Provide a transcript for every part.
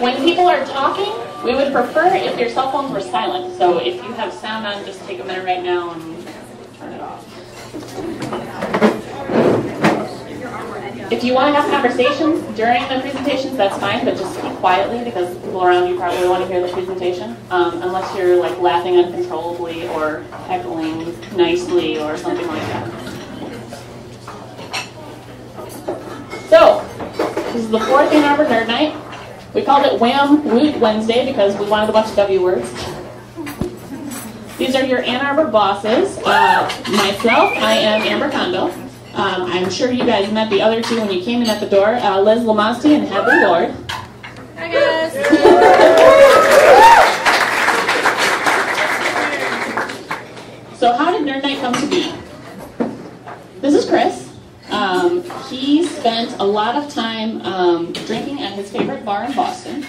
When people are talking, we would prefer if your cell phones were silent. So if you have sound on, just take a minute right now and turn it off. If you want to have conversations during the presentations, that's fine, but just speak quietly because people around you probably want to hear the presentation, unless you're like laughing uncontrollably or heckling nicely or something like that. So, this is the 4th Ann Arbor Nerd Night. We called it Wham Woot Wednesday because we wanted a bunch of W words. These are your Ann Arbor bosses. Myself, I am Amber Kondo. I'm sure you guys met the other two when you came in at the door, Liz Lamosti and Hadley Lord. Hi guys. So how did Nerd Night come to be? This is Chris. He spent a lot of time drinking at his favorite bar in Boston.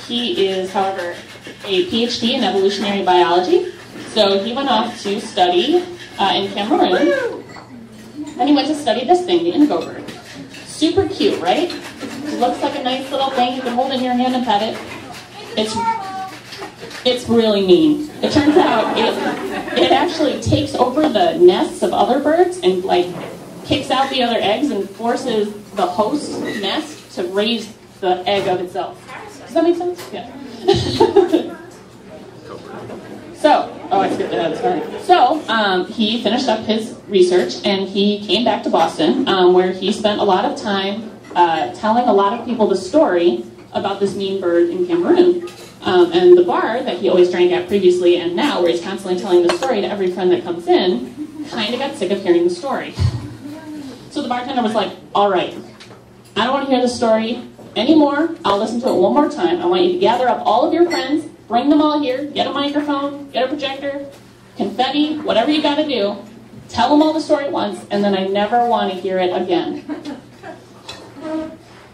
He is, however, a PhD in evolutionary biology. So he went off to study in Cameroon. Then he went to study this thing, the indigo bird. Super cute, right? It looks like a nice little thing. You can hold it in your hand and pet it. It's really mean. It turns out it actually takes over the nests of other birds and like kicks out the other eggs and forces the host nest to raise the egg of itself. Does that make sense? Yeah. I skipped ahead, sorry. So, he finished up his research and he came back to Boston, where he spent a lot of time telling a lot of people the story about this mean bird in Cameroon. And the bar that he always drank at previously and now, where he's constantly telling the story to every friend that comes in, kind of got sick of hearing the story. So the bartender was like, all right, I don't want to hear the story anymore. I'll listen to it one more time. I want you to gather up all of your friends, bring them all here, get a microphone, get a projector, confetti, whatever you got to do. Tell them all the story once, and then I never want to hear it again.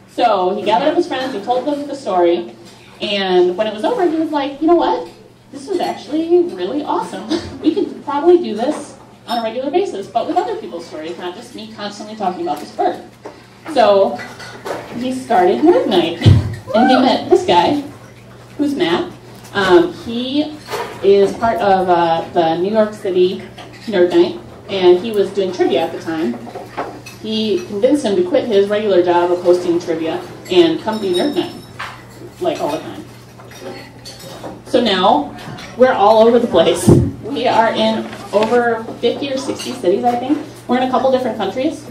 So he gathered up his friends, he told them the story, and when it was over, he was like, you know what? This was actually really awesome. We could probably do this on a regular basis, but with other people's stories, not just me constantly talking about this bird. So he started Nerd Night, and he met this guy, who's Matt. He is part of the New York City Nerd Night, and he was doing trivia at the time. He convinced him to quit his regular job of hosting trivia and come do Nerd Night, like all the time. So now, we're all over the place. We are in over 50 or 60 cities, I think. We're in a couple different countries.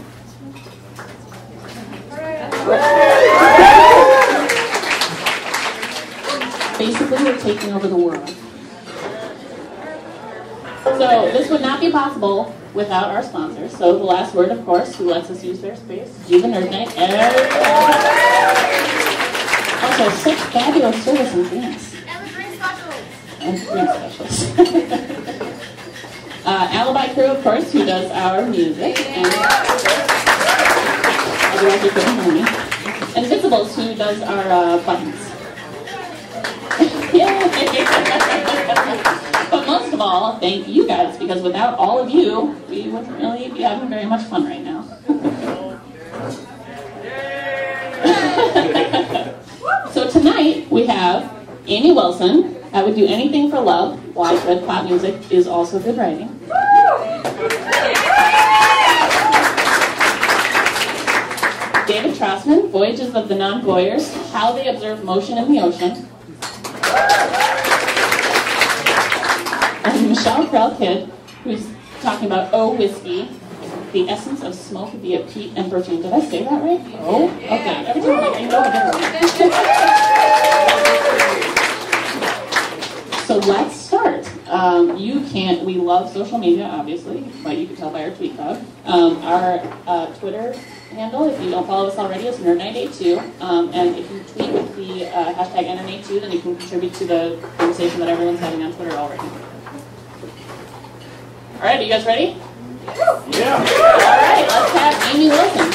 Basically, we're taking over the world. So this would not be possible without our sponsors. So the last word, of course, who lets us use their space, do the Nerd Night. Also, such fabulous service and dance. And drink specials. Alibi Crew, of course, who does our music. And otherwise you couldn't hear me. And Visibles, who does our buttons. But most of all, thank you guys, because without all of you, we wouldn't really be having very much fun right now. So tonight, we have Amy Wilson. I would do anything for love. Why good pop music is also good writing. David Trossman, Voyages of the Neo-Voyeurs, How They Observe Motion in the Ocean. And Michelle Kydd, who's talking about Eau Whiskey, the essence of smoke via peat and perfume. Did I say that right? Oh? Okay. Every time I know I get it. So let's start. We love social media, obviously, but you can tell by our tweet cloud. Our Twitter handle, if you don't follow us already, is NerdNight82. And if you tweet with the hashtag NN82, then you can contribute to the conversation that everyone's having on Twitter already. All right, are you guys ready? Yeah. All right, let's have Amy Wilson.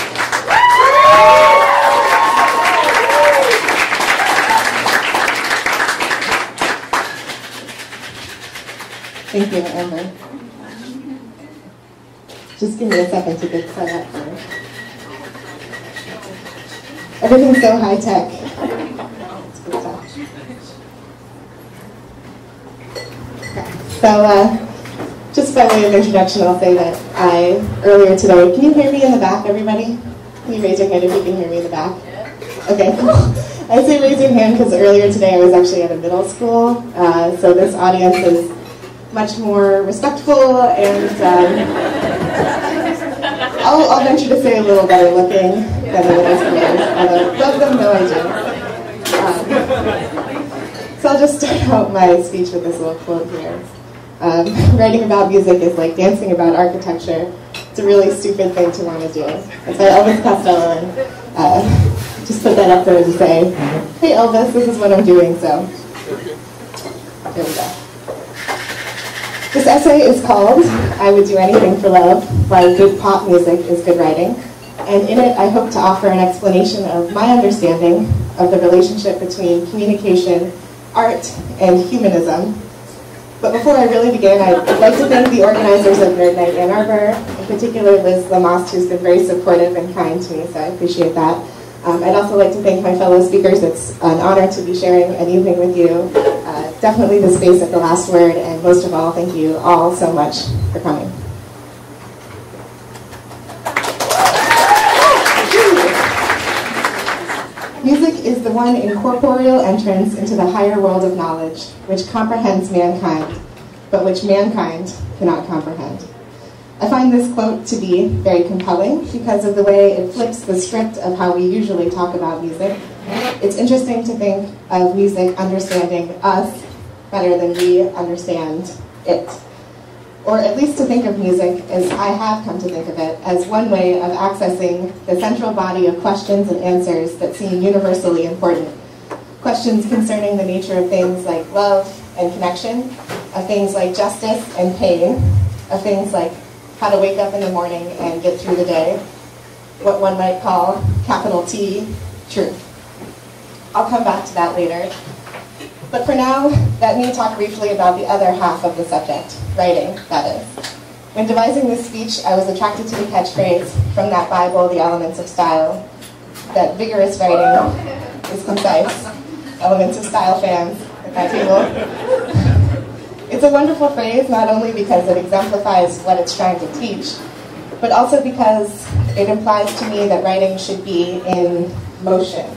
Thank you, Emma. Just give me a second to get set up here. Everything's so high tech. Just by way of introduction, I'll say that earlier today, can you hear me in the back, everybody? Can you raise your hand if you can hear me in the back? Okay, cool. I say raise your hand because earlier today I was actually at a middle school, so this audience is much more respectful and I'll venture to say a little better looking than the middle schoolers, although love them though I do. So I'll just start out my speech with this little quote here. Writing about music is like dancing about architecture. It's a really stupid thing to want to do. It's by Elvis Costello, and just put that up there to say, hey Elvis, this is what I'm doing, so there we go. This essay is called I Would Do Anything for Love, Why Good Pop Music is Good Writing, and in it I hope to offer an explanation of my understanding of the relationship between communication, art, and humanism. But before I really begin, I'd like to thank the organizers of Nite Ann Arbor, in particular Liz Lamost, who's been very supportive and kind to me, so I appreciate that. I'd also like to thank my fellow speakers. It's an honor to be sharing an evening with you. Definitely the space at the last word, and most of all, thank you all so much for coming. Music is the one incorporeal entrance into the higher world of knowledge, which comprehends mankind, but which mankind cannot comprehend. I find this quote to be very compelling because of the way it flips the script of how we usually talk about music. It's interesting to think of music understanding us better than we understand it. Or at least to think of music, as I have come to think of it, as one way of accessing the central body of questions and answers that seem universally important. Questions concerning the nature of things like love and connection, of things like justice and pain, of things like how to wake up in the morning and get through the day, what one might call, capital T, truth. I'll come back to that later. But for now, let me talk briefly about the other half of the subject, writing, that is. When devising this speech, I was attracted to the catchphrase from that Bible, The Elements of Style, that vigorous writing is concise. Elements of Style fans at that table. It's a wonderful phrase, not only because it exemplifies what it's trying to teach, but also because it implies to me that writing should be in motion.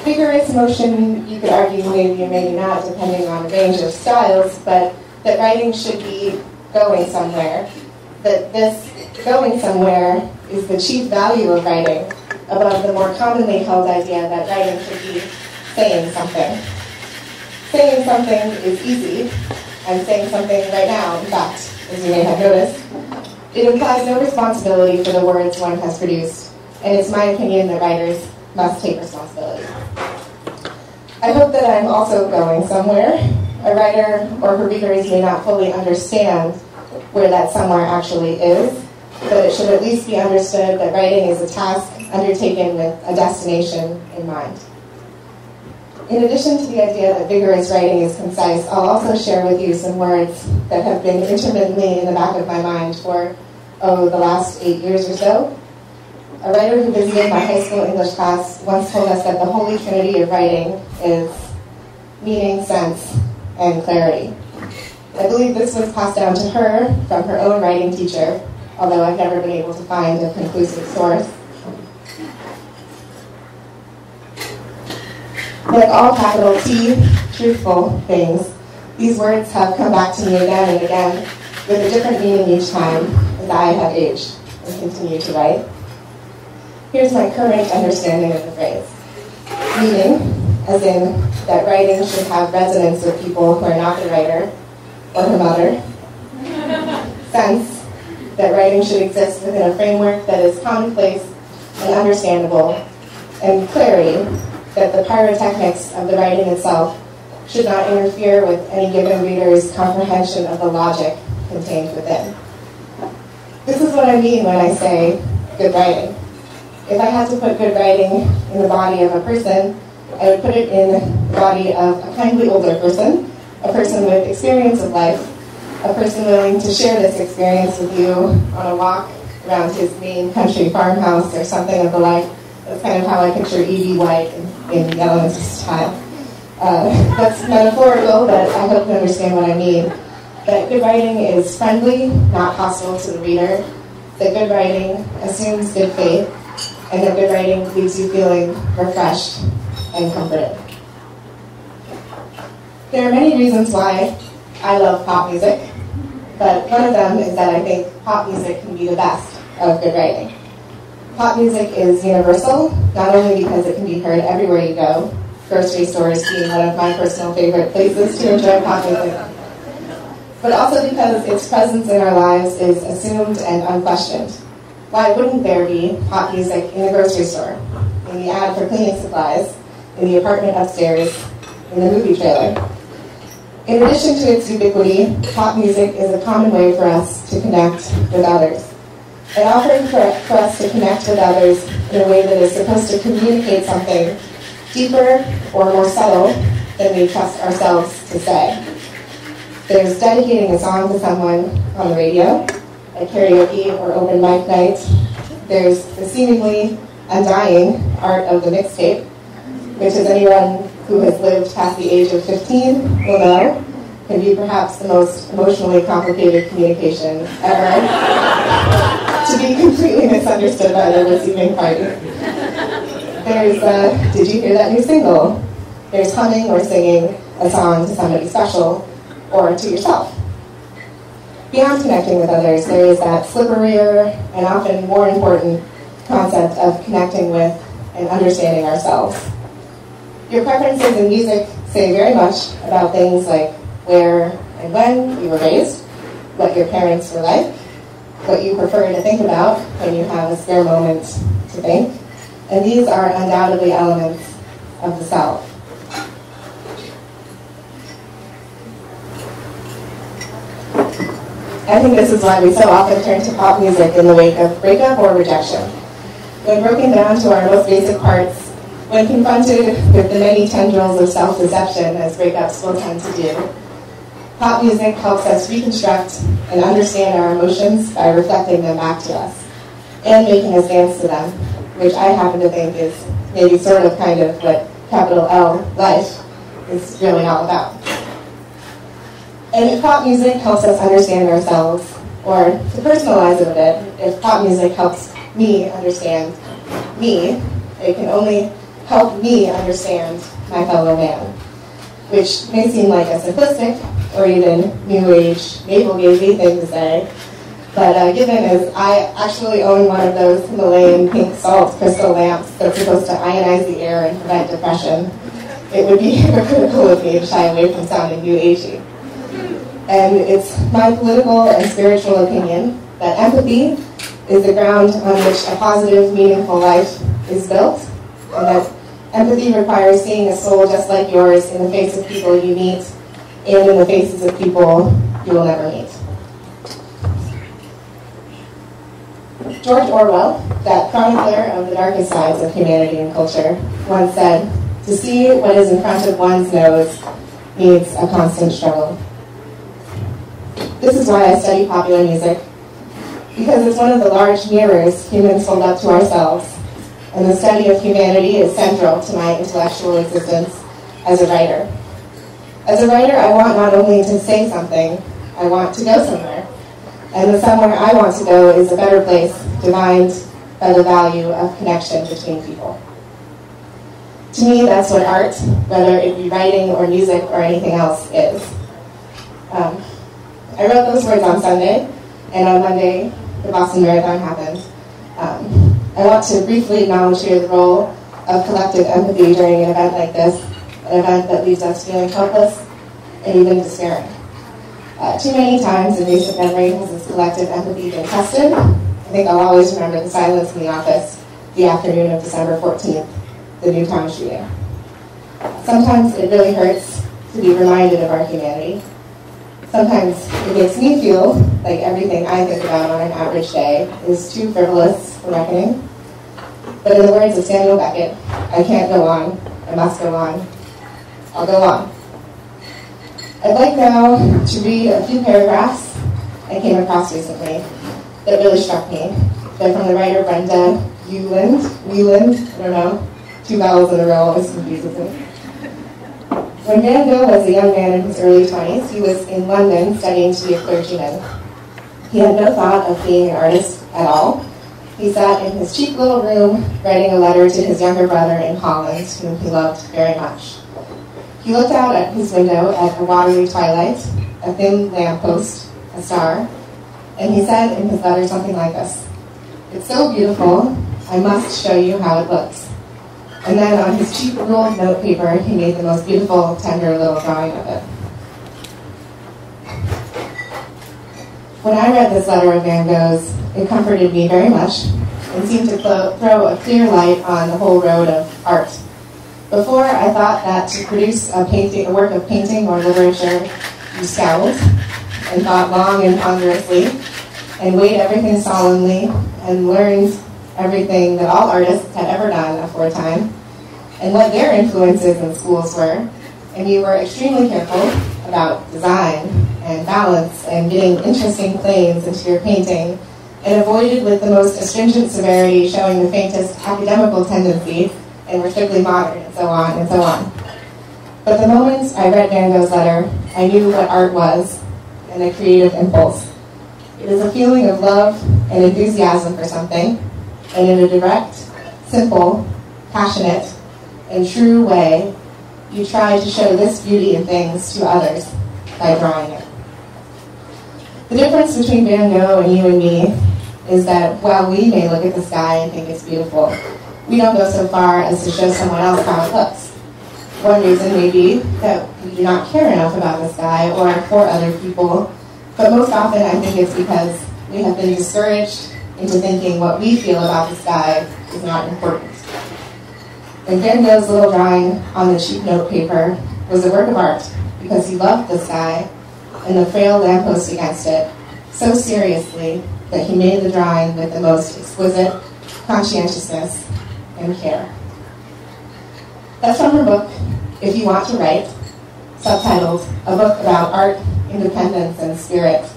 Vigorous motion, you could argue maybe or maybe not, depending on a range of styles, but that writing should be going somewhere. That this going somewhere is the chief value of writing, above the more commonly held idea that writing should be saying something. Saying something is easy. I'm saying something right now, in fact, as you may have noticed. It implies no responsibility for the words one has produced, and it's my opinion that writers must take responsibility. I hope that I'm also going somewhere. A writer or her readers may not fully understand where that somewhere actually is, but it should at least be understood that writing is a task undertaken with a destination in mind. In addition to the idea that vigorous writing is concise, I'll also share with you some words that have been intermittently in the back of my mind for, the last 8 years or so. A writer who visited my high school English class once told us that the holy trinity of writing is meaning, sense, and clarity. I believe this was passed down to her from her own writing teacher, although I've never been able to find a conclusive source. Like all capital T, truthful things, these words have come back to me again and again with a different meaning each time as I have aged and continue to write. Here's my current understanding of the phrase. Meaning, as in that writing should have resonance with people who are not the writer or her mother. Sense, that writing should exist within a framework that is commonplace and understandable. And clarity, that the pyrotechnics of the writing itself should not interfere with any given reader's comprehension of the logic contained within. This is what I mean when I say good writing. If I had to put good writing in the body of a person, I would put it in the body of a kindly older person, a person with experience of life, a person willing to share this experience with you on a walk around his main country farmhouse or something of the like. That's kind of how I picture E.B. White in The Elements of Style. That's metaphorical, but I hope you understand what I mean. that good writing is friendly, not hostile to the reader, that good writing assumes good faith, and that good writing leaves you feeling refreshed and comforted. There are many reasons why I love pop music, but one of them is that I think pop music can be the best of good writing. Pop music is universal, not only because it can be heard everywhere you go, grocery stores being one of my personal favorite places to enjoy pop music, but also because its presence in our lives is assumed and unquestioned. Why wouldn't there be pop music in the grocery store, in the ad for cleaning supplies, in the apartment upstairs, in the movie trailer? In addition to its ubiquity, pop music is a common way for us to connect with others. An offering for us to connect with others in a way that is supposed to communicate something deeper or more subtle than we trust ourselves to say. There's dedicating a song to someone on the radio, at karaoke or open mic night. There's the seemingly undying art of the mixtape, which, as anyone who has lived past the age of 15 will know, can be perhaps the most emotionally complicated communication ever to be completely misunderstood by the receiving party. There's, did you hear that new single? There's humming or singing a song to somebody special or to yourself. Beyond connecting with others, there is that slipperier and often more important concept of connecting with and understanding ourselves. Your preferences in music say very much about things like where and when you were raised, what your parents were like, what you prefer to think about when you have a spare moment to think, and these are undoubtedly elements of the self. I think this is why we so often turn to pop music in the wake of breakup or rejection. When broken down to our most basic parts, when confronted with the many tendrils of self-deception, as breakups will tend to do, pop music helps us reconstruct and understand our emotions by reflecting them back to us and making us dance to them, which I happen to think is maybe sort of kind of what capital L life is really all about. And if pop music helps us understand ourselves, or to personalize it a bit, if pop music helps me understand me, it can only help me understand my fellow man, which may seem like a simplistic or even new age navel-gazing thing to say, but given as I actually own one of those Himalayan pink salt crystal lamps that's supposed to ionize the air and prevent depression, it would be hypocritical of me to shy away from sounding new agey. And it's my political and spiritual opinion that empathy is the ground on which a positive, meaningful life is built, and that empathy requires seeing a soul just like yours in the face of people you meet and in the faces of people you will never meet. George Orwell, that chronicler of the darkest sides of humanity and culture, once said, "To see what is in front of one's nose needs a constant struggle." This is why I study popular music, because it's one of the large mirrors humans hold up to ourselves, and the study of humanity is central to my intellectual existence as a writer. As a writer, I want not only to say something, I want to go somewhere. And the somewhere I want to go is a better place defined by the value of connection between people. To me, that's what art, whether it be writing or music or anything else, is. I wrote those words on Sunday, and on Monday, the Boston Marathon happened. I want to briefly acknowledge here the role of collective empathy during an event like this, an event that leaves us feeling helpless and even despairing. Too many times in recent memory has this collective empathy been tested. I think I'll always remember the silence in the office the afternoon of December 14th, the Newtown shooting. Sometimes it really hurts to be reminded of our humanity. Sometimes it makes me feel like everything I think about on an average day is too frivolous for reckoning. But in the words of Samuel Beckett, I can't go on, I must go on, I'll go on. I'd like now to read a few paragraphs I came across recently that really struck me. They're from the writer Brenda Wieland, I don't know, two vowels in a row always confuses me. When Van Gogh was a young man in his early 20s, he was in London studying to be a clergyman. He had no thought of being an artist at all. He sat in his cheap little room writing a letter to his younger brother in Holland, whom he loved very much. He looked out at his window at a watery twilight, a thin lamppost, a star, and he said in his letter something like this: "It's so beautiful, I must show you how it looks." And then on his cheap ruled note paper, he made the most beautiful, tender little drawing of it. When I read this letter of Van Gogh's, it comforted me very much and seemed to throw a clear light on the whole road of art. Before, I thought that to produce a work of painting or literature, you scowled and thought long and ponderously and weighed everything solemnly and learned everything that all artists had ever done aforetime and what their influences in schools were, and you were extremely careful about design and balance and getting interesting planes into your painting, and avoided with the most astringent severity showing the faintest academical tendency, and were strictly modern, and so on and so on. But the moment I read Van Gogh's letter, I knew what art was, and a creative impulse. It is a feeling of love and enthusiasm for something, and in a direct, simple, passionate, and true way, you try to show this beauty in things to others by drawing it. The difference between Van Gogh and you and me is that while we may look at the sky and think it's beautiful, we don't go so far as to show someone else how it looks. One reason may be that we do not care enough about the sky or for other people, but most often I think it's because we have been discouraged into thinking what we feel about the sky is not important. And Van Gogh's little drawing on the cheap note paper was a work of art because he loved the sky and the frail lamppost against it so seriously that he made the drawing with the most exquisite conscientiousness and care. That's from her book, If You Want to Write, subtitled A Book About Art, Independence, and Spirit.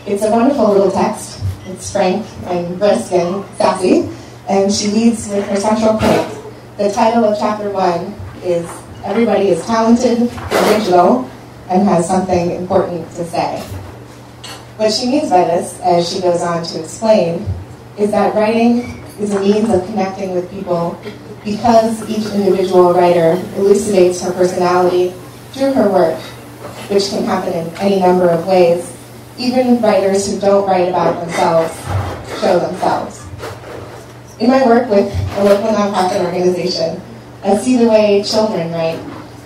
It's a wonderful little text. It's frank and brisk and sassy, and she leads with her central point. The title of chapter 1 is Everybody is Talented, Original, and has something important to say. What she means by this, as she goes on to explain, is that writing is a means of connecting with people because each individual writer elucidates her personality through her work, which can happen in any number of ways. Even writers who don't write about themselves show themselves. In my work with a local nonprofit organization, I see the way children write,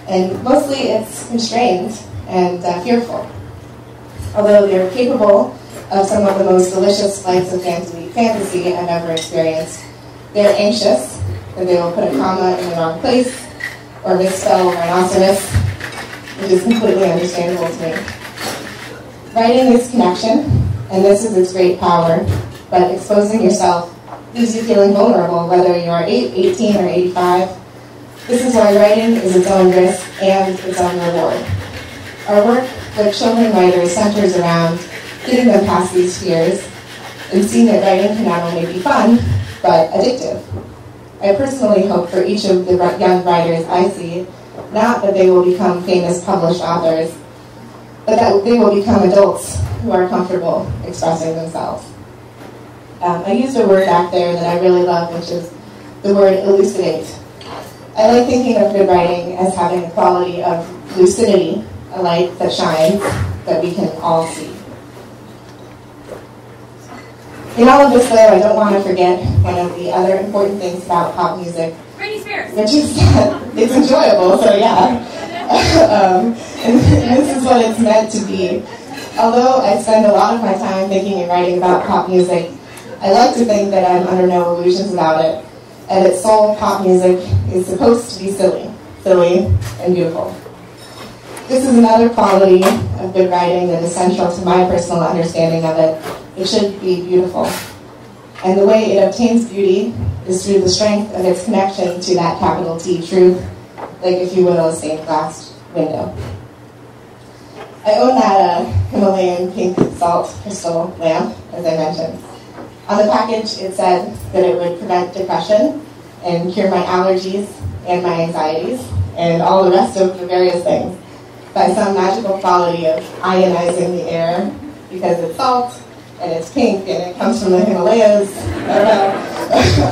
and mostly it's constrained and fearful. Although they're capable of some of the most delicious flights of fantasy I've ever experienced, they're anxious that they will put a comma in the wrong place or misspell rhinoceros, which is completely understandable to me. Writing is connection, and this is its great power, but exposing yourself leaves you feeling vulnerable, whether you are 8, 18, or 85. This is why writing is its own risk and its own reward. Our work with children writers centers around getting them past these fears and seeing that writing can not only be fun, but addictive. I personally hope for each of the young writers I see, not that they will become famous published authors, but that they will become adults who are comfortable expressing themselves. I used a word back there that I really love, which is the word elucidate. I like thinking of good writing as having a quality of lucidity, a light that shines, that we can all see. In all of this, though, I don't want to forget one of the other important things about pop music, which is that it's enjoyable, so yeah. And this is what it's meant to be. Although I spend a lot of my time thinking and writing about pop music, I like to think that I'm under no illusions about it. At its soul, pop music is supposed to be silly and beautiful. This is another quality of good writing that is central to my personal understanding of it. It should be beautiful. And the way it obtains beauty is through the strength of its connection to that capital T, truth, like if you will, a stained glass window. I own that Himalayan pink salt crystal lamp, as I mentioned. On the package, it said that it would prevent depression and cure my allergies and my anxieties, and all the rest of the various things by some magical quality of ionizing the air because it's salt and it's pink and it comes from the Himalayas.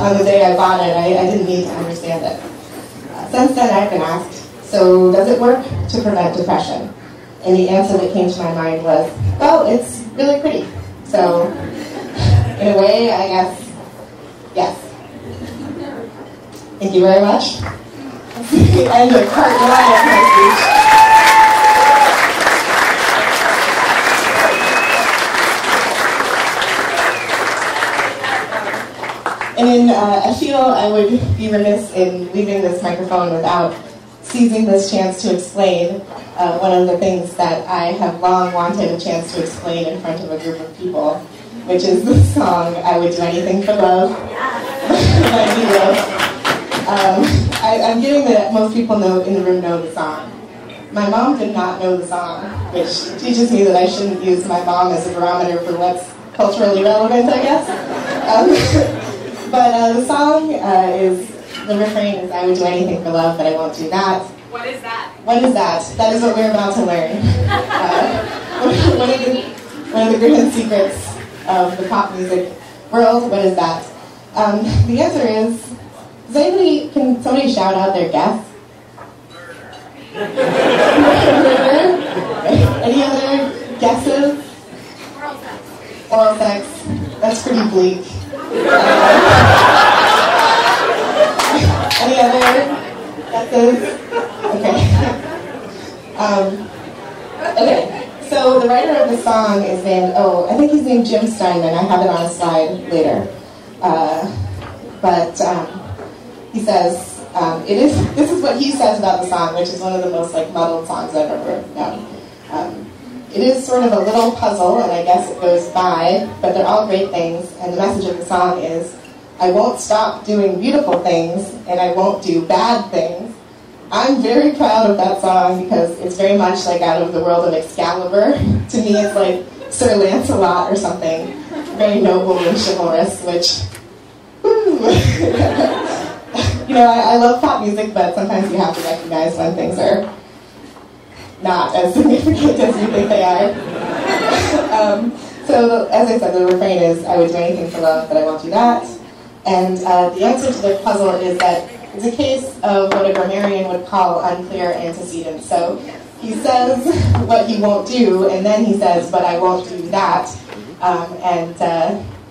On the day I bought it, I didn't need to understand it. Since then, I've been asked, so does it work to prevent depression? And the answer that came to my mind was, well, it's really pretty. So, in a way, I guess, yes. Thank you very much. That's the end of part 1 of my speech. And I feel I would be remiss in leaving this microphone without seizing this chance to explain one of the things that I have long wanted a chance to explain in front of a group of people, which is the song "I Would Do Anything for Love" by Neo. I'm getting that most people in the room know the song. My mom did not know the song, which teaches me that I shouldn't use my mom as a barometer for what's culturally relevant, I guess. But the song the refrain is, "I would do anything for love, but I won't do that." What is that? What is that? That is what we're about to learn. One of the grand secrets of the pop music world. What is that? The answer is, can somebody shout out their guess? Any other guesses? Oral sex. Oral sex. That's pretty bleak. Any other guesses? Okay. Okay. So the writer of the song is named, I think he's named Jim Steinman. I have it on a slide later. But he says, this is what he says about the song, which is one of the most muddled songs I've ever known. It is sort of a little puzzle, and I guess it goes by, but they're all great things, and the message of the song is, I won't stop doing beautiful things, and I won't do bad things. I'm very proud of that song because it's very much out of the world of Excalibur. To me, it's like Sir Lancelot or something, very noble and chivalrous, which, I love pop music, but sometimes you have to recognize when things are not as significant as you think they are. So, as I said, the refrain is, I would do anything for love, but I won't do that. And the answer to the puzzle is that it's a case of what a grammarian would call unclear antecedents. So he says what he won't do, and then he says, but I won't do that.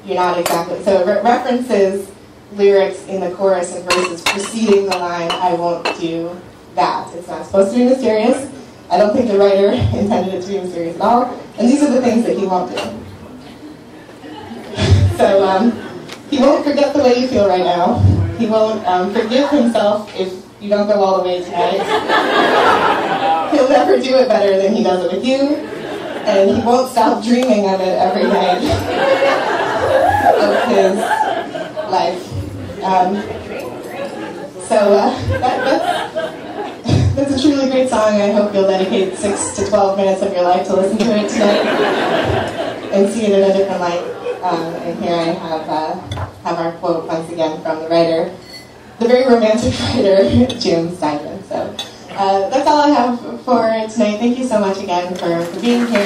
You're not exactly... So it references lyrics in the chorus and verses preceding the line, I won't do that. It's not supposed to be mysterious. I don't think the writer intended it to be mysterious at all. And these are the things that he won't do. So he won't forget the way you feel right now. He won't forgive himself if you don't go all the way tonight. He'll never do it better than he does it with you. And he won't stop dreaming of it every night of his life. That's a truly great song. I hope you'll dedicate 6 to 12 minutes of your life to listen to it tonight and see it in a different light. And here I have our quote once again from the writer, the very romantic writer, Jim Steinman. So that's all I have for tonight. Thank you so much again for being here.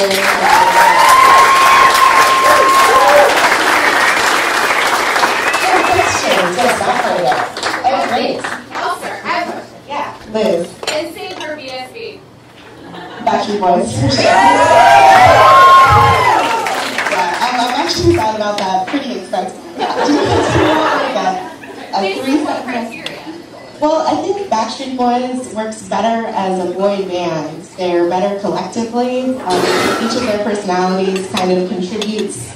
Questions? Yes, that part of it. Oh, great. Oh, sir, I have a question. Yeah, Liz. NSYNC or BSB? Backstreet Boys. I'm actually sad about that. Pretty expensive. Criteria. Well, I think Backstreet Boys works better as a boy band. They're better collectively. Each of their personalities kind of contributes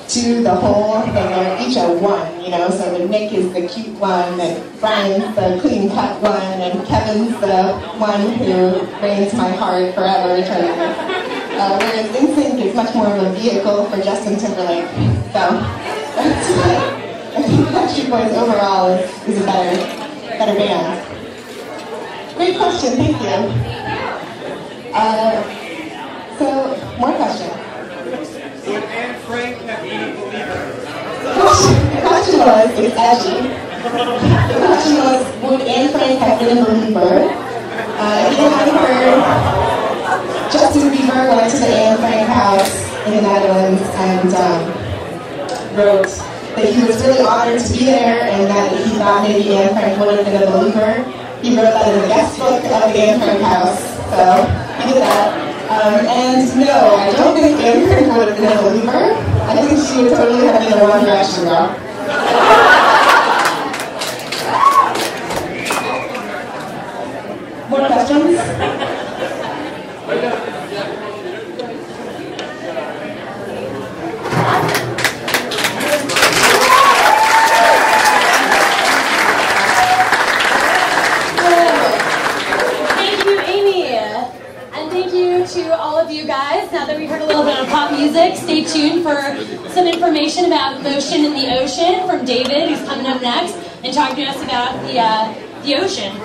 to the whole, and they're each a one, so the Nick is the cute one, and Brian's the clean-cut one, and Kevin's the one who reigns my heart forever eternally. Whereas NSYNC is much more of a vehicle for Justin Timberlake. So, I think Backstreet Boys overall is a better band. Great question, thank you. So, more questions. Would Anne Frank have been a believer? The question was, it's edgy. The question was, would Anne Frank have been a believer? in the Netherlands and wrote that he was really honored to be there and that he thought maybe Anne Frank would have been a believer. He wrote that in the guest book of the Anne Frank house, so he did that. And no, I don't think Anne Frank would have been a believer. I think she would totally have been a One Direction girl. More questions? To all of you guys, now that we heard a little bit of pop music, stay tuned for some information about motion in the ocean from David, who's coming up next and talking to us about the ocean,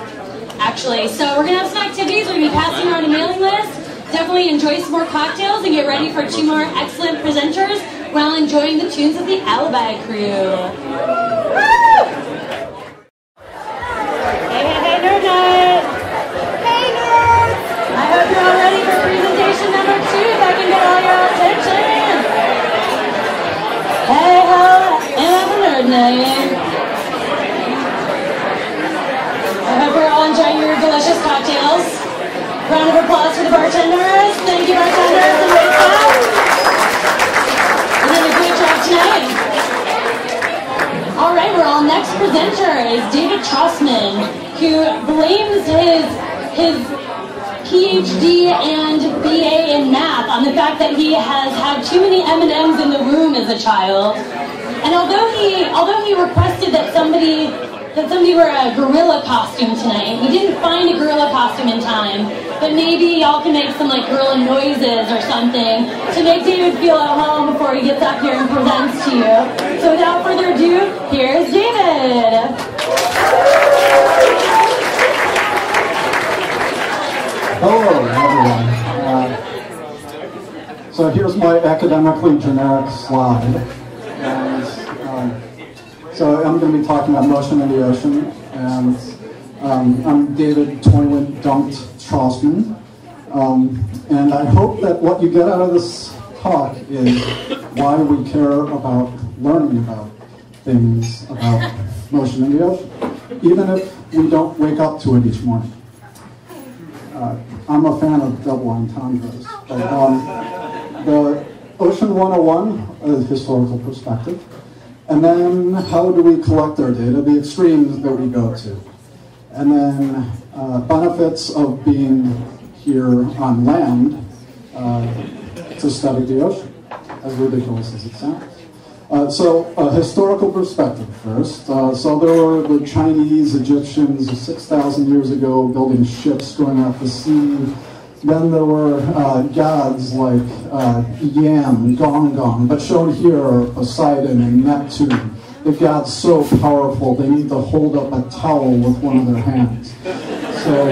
actually. So we're going to have some activities. We're going to be passing around a mailing list. Definitely enjoy some more cocktails and get ready for 2 more excellent presenters while enjoying the tunes of the Alibi Crew. Woo! Hey, Nerd Night! Hey, nerds! I hope you're all ready for presentation number 2 if I can get all your attention. Hey, ho, and I'm a Nerd Night. I hope we're all enjoying your delicious cocktails. Round of applause for the bartenders. Thank you, bartenders and wait staff. You did a great job tonight. All right, our next presenter is David Trossman, who blames his PhD and BA in math on the fact that he has had too many M&Ms in the room as a child. And although he requested that somebody wear a gorilla costume tonight, we didn't find a gorilla costume in time. But maybe y'all can make some like gorilla noises or something to make David feel at home before he gets up here and presents to you. So without further ado, here's David. Hello, everyone. So here's my academically generic slide. And, so I'm going to be talking about motion in the ocean. And I'm David Toilet Dumped Trossman. And I hope that what you get out of this talk is why we care about learning about things about motion in the ocean, even if we don't wake up to it each morning. I'm a fan of double entendres. But, the Ocean 101 is historical perspective. And then how do we collect our data, the extremes that we go to. And then benefits of being here on land to study the ocean, as ridiculous as it sounds. So a historical perspective first. So there were the Chinese, Egyptians 6,000 years ago building ships going out to sea. Then there were gods like Yam, Gong, but shown here are Poseidon and Neptune. The gods so powerful they need to hold up a towel with one of their hands. So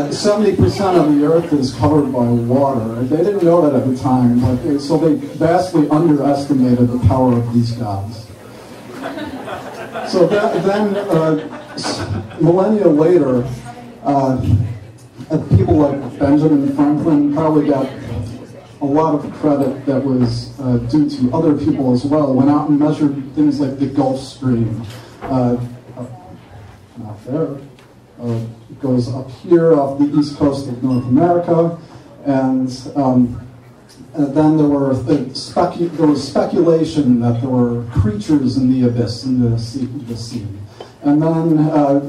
70% of the earth is covered by water. They didn't know that at the time, but so they vastly underestimated the power of these gods. So then millennia later, people like Benjamin Franklin probably got a lot of credit that was due to other people as well. Went out and measured things like the Gulf Stream. Not there. It goes up here off the east coast of North America, and then there was speculation that there were creatures in the abyss, in the sea. And then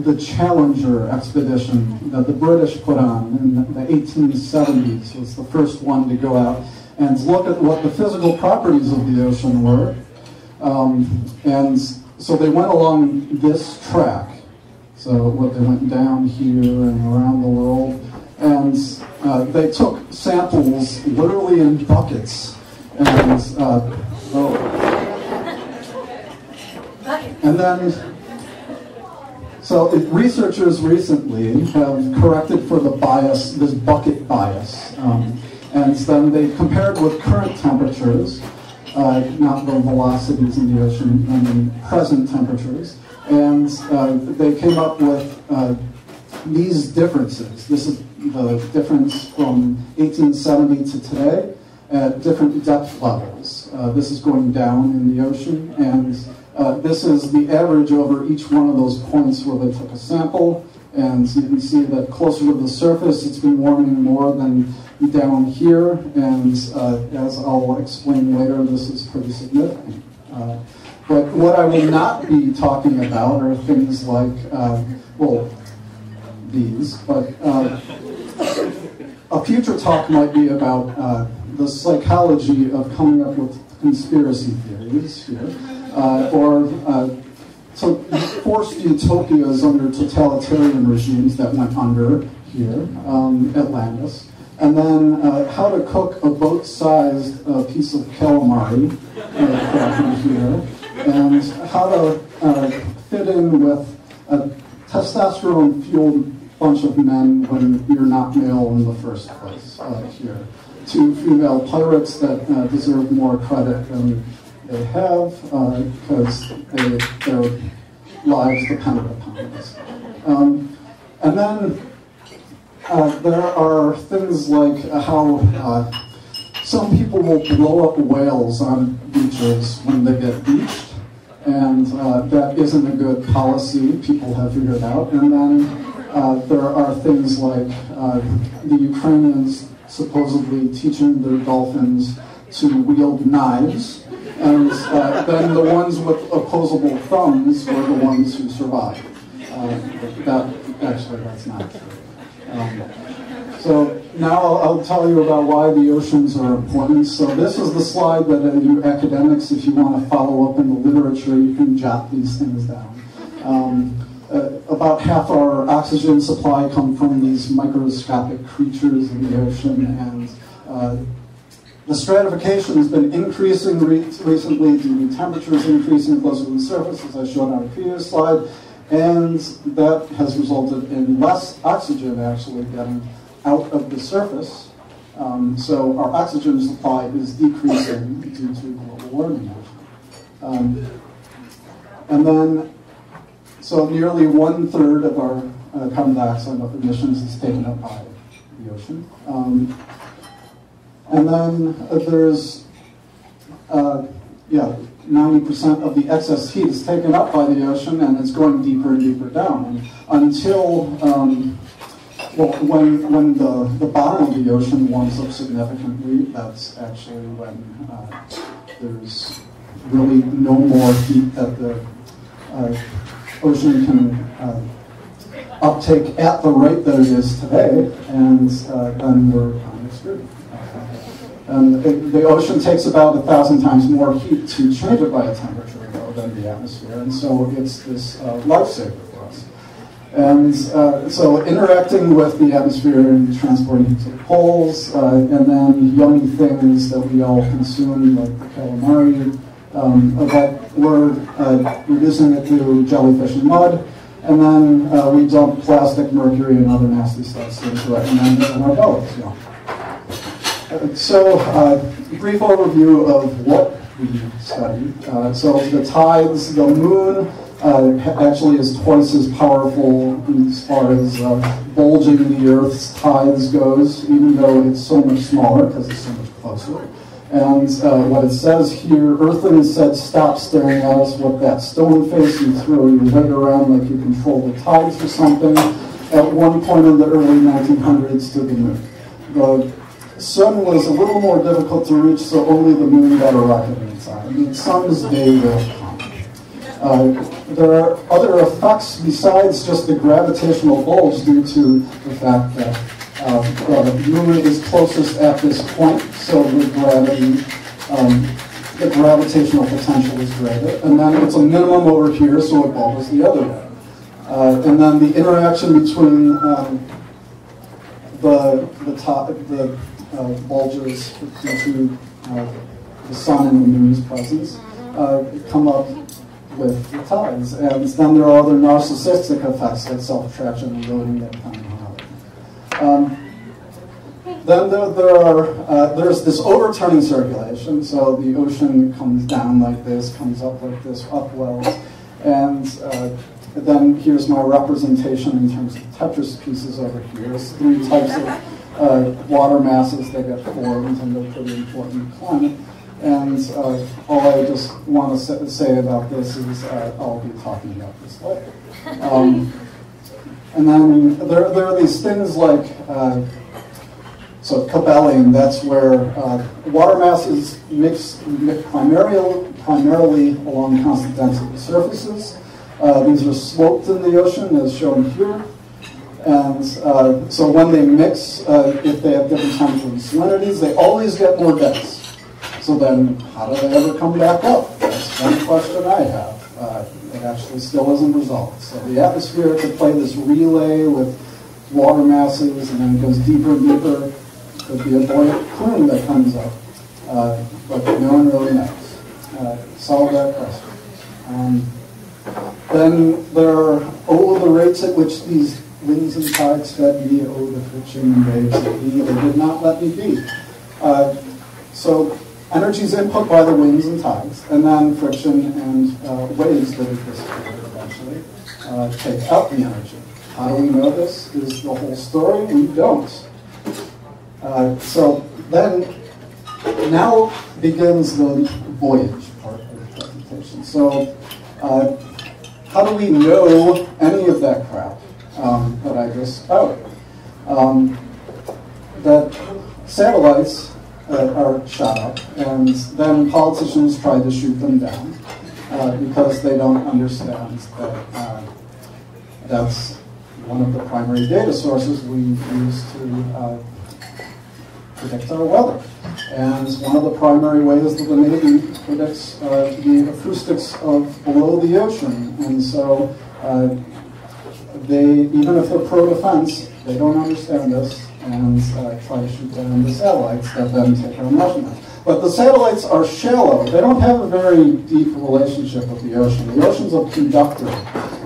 the Challenger expedition that the British put on in the 1870s was the first one to go out and look at what the physical properties of the ocean were. And so they went along this track. So they went down here and around the world. And they took samples literally in buckets. And then... So researchers recently have corrected for the bias, this bucket bias, and then they compared with current temperatures, not the velocities in the ocean, and present temperatures, and they came up with these differences. This is the difference from 1870 to today, at different depth levels. This is going down in the ocean, and this is the average over each one of those points where they took a sample. And you can see that closer to the surface, it's been warming more than down here. And as I'll explain later, this is pretty significant. But what I will not be talking about are things like, well, these. But a future talk might be about the psychology of coming up with conspiracy theories here, or so forced utopias under totalitarian regimes that went under here, Atlantis, and then how to cook a boat-sized piece of calamari here, and how to fit in with a testosterone-fueled bunch of men when you're not male in the first place here. Two female pirates that deserve more credit than they have because their lives depend upon this. And then there are things like how some people will blow up whales on beaches when they get beached, and that isn't a good policy, people have figured out. And then there are things like the Ukrainians supposedly teaching their dolphins to wield knives, and then the ones with opposable thumbs were the ones who survived. That's not true. So now I'll tell you about why the oceans are important. So this is the slide that you academics, if you want to follow up in the literature, you can jot these things down. About half our oxygen supply come from these microscopic creatures in the ocean, and the stratification has been increasing recently due to temperatures increasing closer to the surface, as I showed on a previous slide, and that has resulted in less oxygen actually getting out of the surface. So our oxygen supply is decreasing due to global warming. And then, so nearly 1/3 of our carbon dioxide emissions is taken up by the ocean. And then there's, 90% of the excess heat is taken up by the ocean, and it's going deeper and deeper down until, when the bottom of the ocean warms up significantly. That's actually when there's really no more heat that the ocean can uptake at the rate that it is today, and then we're kind of screwed. And the ocean takes about 1,000 times more heat to change it by a temperature though, than the atmosphere, and so it's this lifesaver for us. And so interacting with the atmosphere and transporting heat to the poles, and then yummy things that we all consume, like the calamari, but we're reducing it to jellyfish and mud, and then we dump plastic, mercury, and other nasty stuff into it, and then in our bellies. So, brief overview of what we study. So the tides, the moon actually is twice as powerful as far as bulging the Earth's tides goes, even though it's so much smaller because it's so much closer. And what it says here, Earthling said, stop staring at us with that stone face and throw your weight around like you control the tides or something. At one point in the early 1900s to the moon. The sun was a little more difficult to reach, so only the moon got a rocket inside. I mean, sun's day will come. There are other effects besides just the gravitational bulge due to the fact that the moon is closest at this point, so the gravity, the gravitational potential is greater. And then it's a minimum over here, so it bulges the other way. And then the interaction between the bulges due to the sun and the moon's presence come up with the tides. And then there are other narcissistic effects like self-attraction and loading that kind of thing. Then there's this overturning circulation, so the ocean comes down like this, comes up like this, up wells, and then here's my representation in terms of Tetris pieces over here. There's three types of water masses, they get formed, and they're pretty important in climate. And all I just want to say about this is I'll be talking about this later. And then there are these things like, so cabelling, that's where water masses mix primarily along constant density surfaces. These are sloped in the ocean, as shown here. And so when they mix, if they have different temperature and salinities, they always get more dense. So then, how do they ever come back up? That's one question I have. It actually still isn't resolved. So the atmosphere could play this relay with water masses, and then it goes deeper and deeper. Could be a buoyant plume that comes up, but no one really knows. Solve that question. Then there are, the rates at which these winds and tides fed me, the friction and waves at me, they did not let me be. So energy is input by the winds and tides, and then friction and waves that are dissipated eventually take out the energy. How do we know this is the whole story? We don't. So then, now begins the voyage part of the presentation. So how do we know any of that crap that I just spouted? That satellites are shot up, and then politicians try to shoot them down because they don't understand that that's one of the primary data sources we use to predict our weather. And one of the primary ways that the Navy predicts the acoustics of below the ocean. And so they, even if they're pro-defense, they don't understand this and try to shoot down the satellites that then take our measurements. But the satellites are shallow. They don't have a very deep relationship with the ocean. The ocean's a conductor,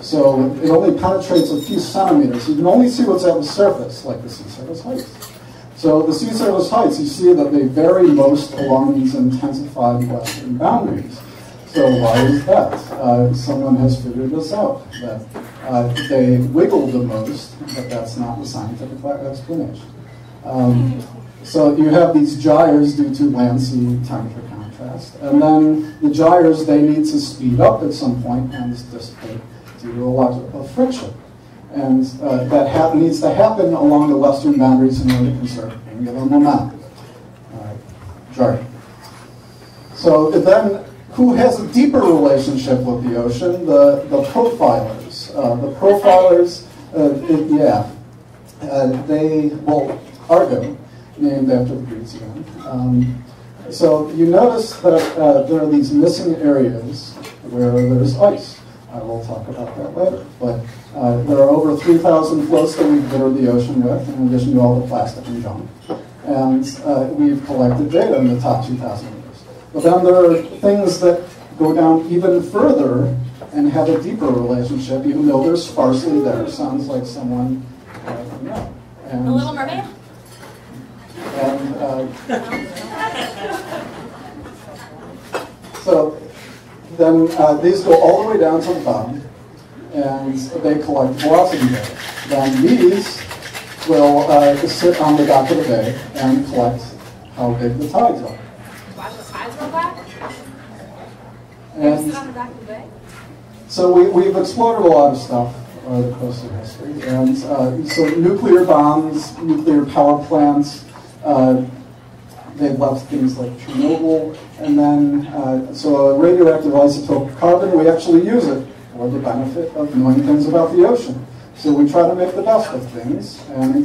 so it only penetrates a few centimeters. You can only see what's at the surface, like the sea surface heights. So the sea surface heights, you see that they vary most along these intensified western boundaries. So why is that? Someone has figured this out, that they wiggle the most, but that's not the scientific explanation. So you have these gyres due to land-sea temperature contrast, and then the gyres, they need to speed up at some point and dissipate due to a lot of friction. And that needs to happen along the western boundaries in order to conserve angular momentum. Jargon. So then, who has a deeper relationship with the ocean? The profilers. The profilers, Argo, named after the Greeks again. So you notice that there are these missing areas where there's ice. I will talk about that later. But there are over 3,000 floats that we've littered the ocean with, in addition to all the plastic and junk. And we've collected data in the top 2,000 years. But then there are things that go down even further and have a deeper relationship, even though they're sparsely there. Sounds like someone, The Little Mermaid? And so then these go all the way down to the bottom, and they collect velocity data. Then these will sit on the dock of the bay and collect how big the tides are. Watch the tides roll back? And Sit on the dock of the bay? so we've explored a lot of stuff over the course of history. And so nuclear bombs, nuclear power plants, they've left things like Chernobyl. And then, so a radioactive isotope of carbon, we actually use it for the benefit of knowing things about the ocean. So we try to make the best of things. And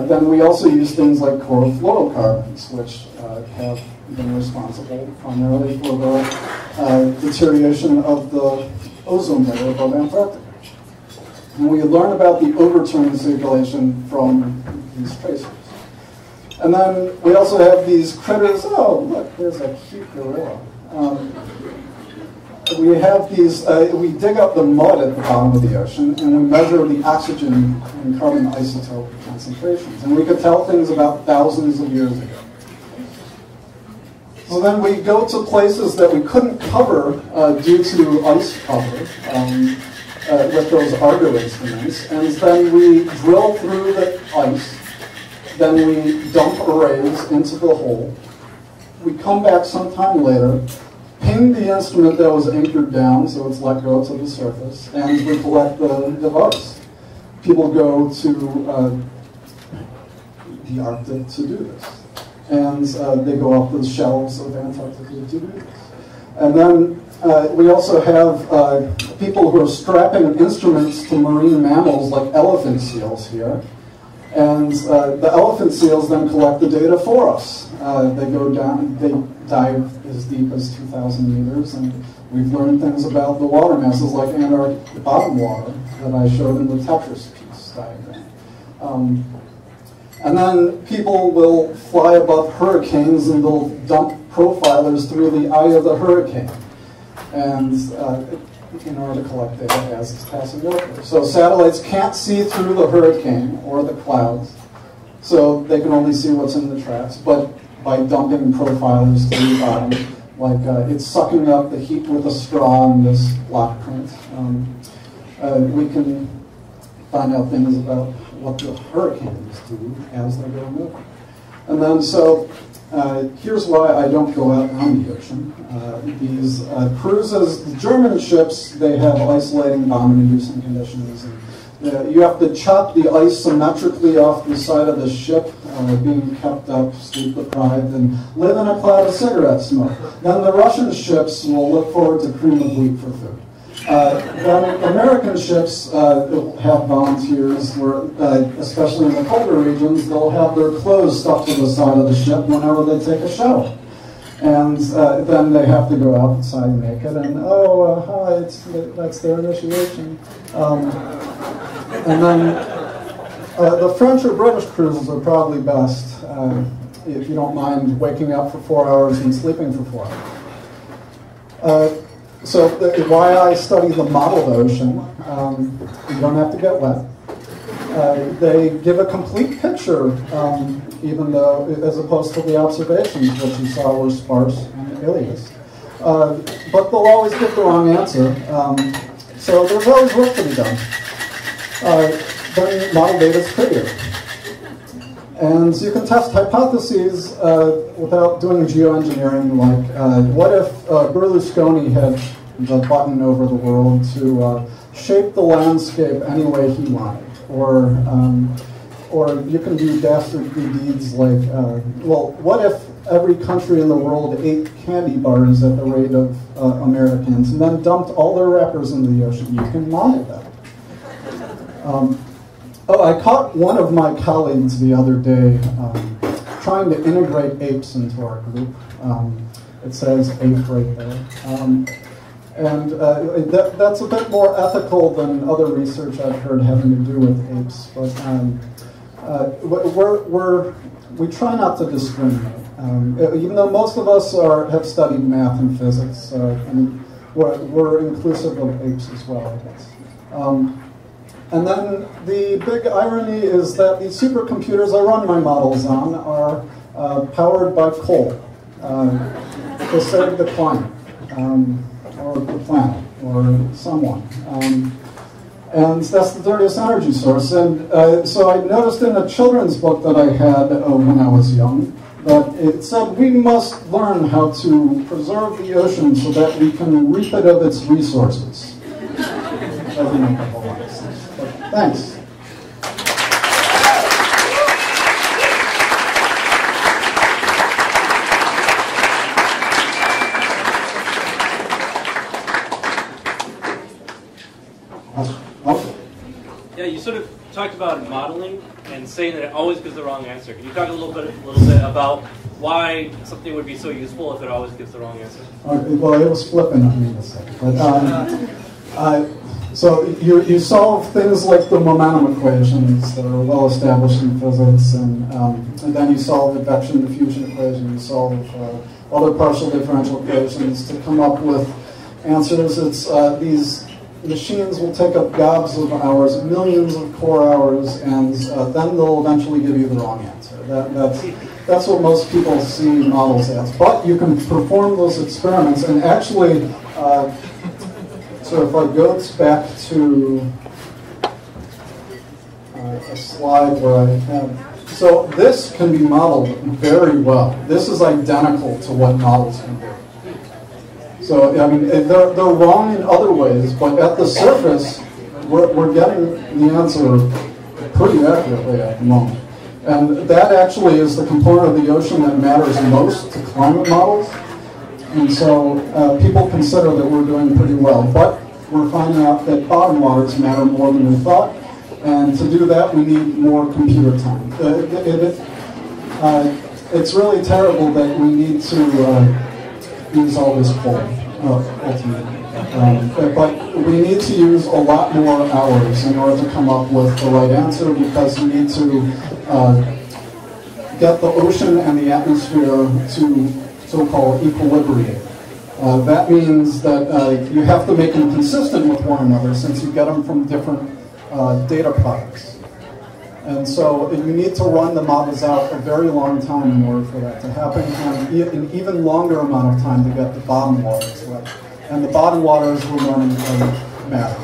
then we also use things like coral fluorocarbons, which have been responsible primarily for the deterioration of the ozone layer above Antarctica. And we learn about the overturn circulation from these tracers. And then we also have these critters. Oh, look, there's a cute gorilla. We have these, we dig up the mud at the bottom of the ocean, and we measure the oxygen and carbon isotope concentrations. And we could tell things about thousands of years ago. So then we go to places that we couldn't cover due to ice cover with those Argo instruments, and then we drill through the ice then we dump arrays into the hole. We come back sometime later, ping the instrument that was anchored down so it's let go to the surface, and we collect the device. People go to the Arctic to do this. And they go up the shelves of Antarctica to do this. And then we also have people who are strapping instruments to marine mammals like elephant seals here. And the elephant seals then collect the data for us. They go down, they dive as deep as 2,000 meters, and we've learned things about the water masses like Antarctic bottom water that I showed in the Tetris piece diagram. And then people will fly above hurricanes and they'll dump profilers through the eye of the hurricane, and in order to collect data as it's passing over. So satellites can't see through the hurricane or the clouds, so they can only see what's in the tracks. But by dumping profilers to the bottom, like it's sucking up the heat with a straw in this block print, we can find out things about what the hurricanes do as they're going over. And then so here's why I don't go out on the ocean. These cruises, the German ships, they have isolating bomb-inducing conditions. And, you have to chop the ice symmetrically off the side of the ship, being kept up, sleep-deprived, and live in a cloud of cigarette smoke. Then the Russian ships will look forward to cream of wheat for food. Then American ships have volunteers where, especially in the colder regions, they'll have their clothes stuck to the side of the ship whenever they take a shower. And then they have to go outside naked, and hi, that's their initiation. And then the French or British cruises are probably best, if you don't mind waking up for 4 hours and sleeping for 4 hours. So why I study the modeled ocean, you don't have to get wet. They give a complete picture, even though, as opposed to the observations, which you saw were sparse and aliased. But they'll always get the wrong answer. So there's always work to be done. Then model data is prettier. And so you can test hypotheses without doing geoengineering, like what if Berlusconi had the button over the world to shape the landscape any way he wanted? Or you can do dastardly deeds like, well, what if every country in the world ate candy bars at the rate of Americans and then dumped all their wrappers into the ocean? You can model that. I caught one of my colleagues the other day trying to integrate apes into our group. It says ape right there. And that's a bit more ethical than other research I've heard having to do with apes. But we try not to discriminate. Even though most of us have studied math and physics, and we're inclusive of apes as well, I guess. And then the big irony is that these supercomputers I run my models on are powered by coal to save the climate, or the planet, or someone. And that's the dirtiest energy source. And so I noticed in a children's book that I had when I was young, that it said we must learn how to preserve the ocean so that we can reap it of its resources. Doesn't make a whole lot of sense. But thanks. Yeah, you sort of talked about modeling and saying that it always gives the wrong answer. Can you talk a little bit about why something would be so useful if it always gives the wrong answer? Well, it was flippant of me to say. But, so you solve things like the momentum equations that are well established in physics, and then you solve the advection diffusion equation, you solve other partial differential equations to come up with answers. It's these machines will take up gobs of hours, millions of core hours, and then they'll eventually give you the wrong answer. That's what most people see models as. But you can perform those experiments, and actually, so if I go back to a slide where I have So this can be modeled very well. This is identical to what models can do. So, I mean, they're wrong in other ways, but at the surface, we're getting the answer pretty accurately at the moment. And that actually is the component of the ocean that matters most to climate models. And so people consider that we're doing pretty well. But we're finding out that bottom waters matter more than we thought. And to do that, we need more computer time. It's really terrible that we need to use all this coal, ultimately. But we need to use a lot more hours in order to come up with the right answer, because we need to get the ocean and the atmosphere to so-called equilibriate. That means that you have to make them consistent with one another, since you get them from different data products. And so you need to run the models out a very long time in order for that to happen, and an even longer amount of time to get the bottom waters right. And the bottom waters we're running matter.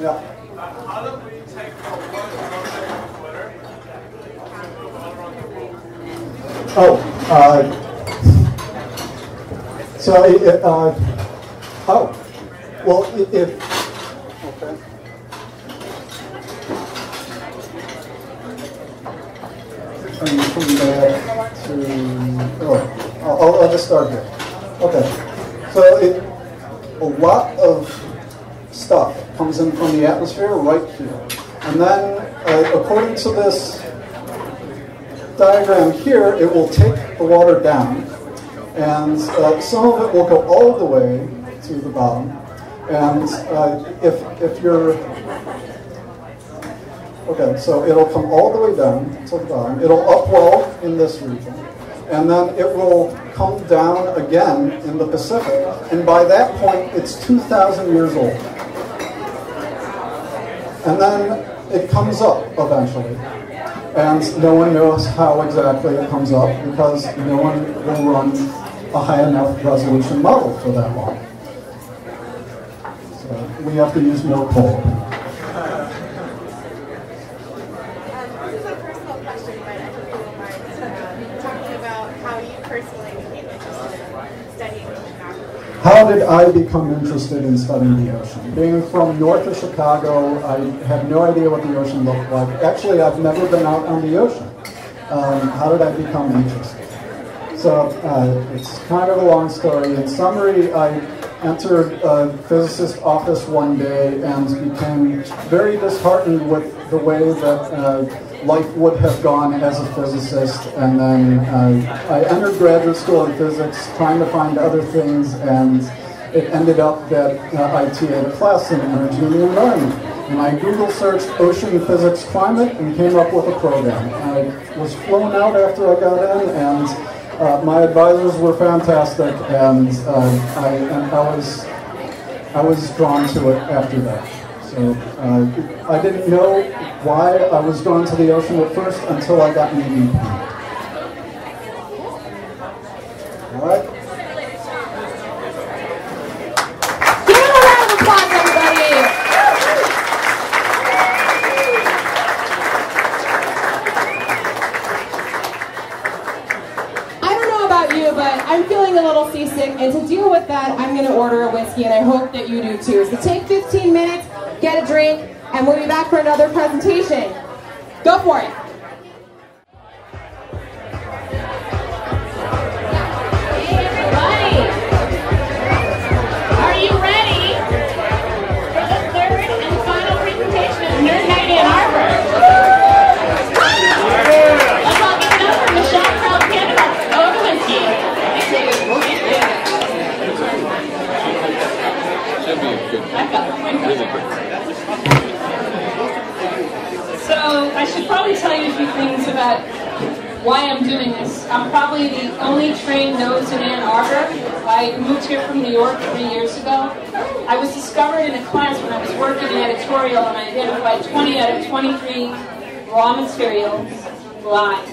Yeah. How do we take the word from Twitter? I'll just start here. Okay. So a lot of stuff comes in from the atmosphere right here. And then, according to this diagram here, it will take the water down. And some of it will go all the way to the bottom. And if you're... Okay, so it'll come all the way down to the bottom. It'll upwell in this region. And then it will come down again in the Pacific. And by that point, it's 2,000 years old. And then it comes up eventually. And no one knows how exactly it comes up, because no one will run a high enough resolution model for that long. So we have to use more coal. This is a personal question, but I hope you don't mind talking about how you personally became interested in studying oceanography. How did I become interested in studying the ocean? Being from north of Chicago, I had no idea what the ocean looked like. Actually, I've never been out on the ocean. How did I become interested? So it's kind of a long story. In summary, I entered a physicist's office one day and became very disheartened with the way that life would have gone as a physicist. And then I entered graduate school in physics, trying to find other things, and it ended up that I TA'd a class in energy and the environment. And I Google searched ocean physics climate and came up with a program. I was flown out after I got in, and my advisors were fantastic, and I was drawn to it after that. So I didn't know why I was drawn to the ocean at first until I got an EVP. All right. Give him a round of applause, everybody. But I'm feeling a little seasick, and to deal with that, I'm going to order a whiskey, and I hope that you do too. So take 15 minutes, get a drink, and we'll be back for another presentation. Go for it. Hey everybody! Are you ready for the third and final presentation of Nite Ann Arbor? Let's all give it up for Michelle from Kydd about Eau Whiskey. So I should probably tell you a few things about why I'm doing this. I'm probably the only trained nose in Ann Arbor. I moved here from New York 3 years ago. I was discovered in a class when I was working in editorial, and I identified 20 out of 23 raw materials live.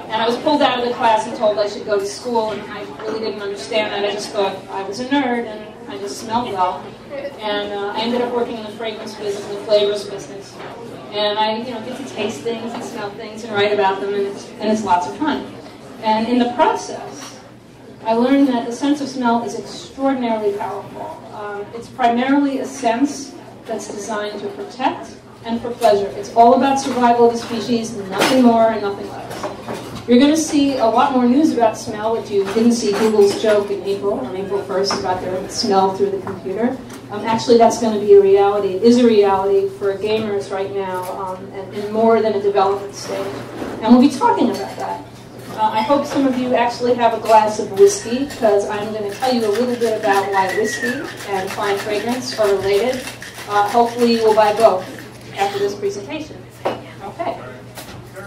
And I was pulled out of the class and told I should go to school, and I really didn't understand that. I just thought I was a nerd, and I just smelled well. And I ended up working in the fragrance business, the flavors business. And I get to taste things and smell things and write about them, and it's lots of fun. And in the process, I learned that the sense of smell is extraordinarily powerful. It's primarily a sense that's designed to protect and for pleasure. It's all about survival of the species, nothing more and nothing less. You're going to see a lot more news about smell if you didn't see Google's joke on April 1st about their smell through the computer. Actually, that's going to be a reality. It is a reality for gamers right now, and more than a development stage. And we'll be talking about that. I hope some of you actually have a glass of whiskey, because I'm going to tell you a little bit about why whiskey and fine fragrance are related. Hopefully you will buy both after this presentation. Okay.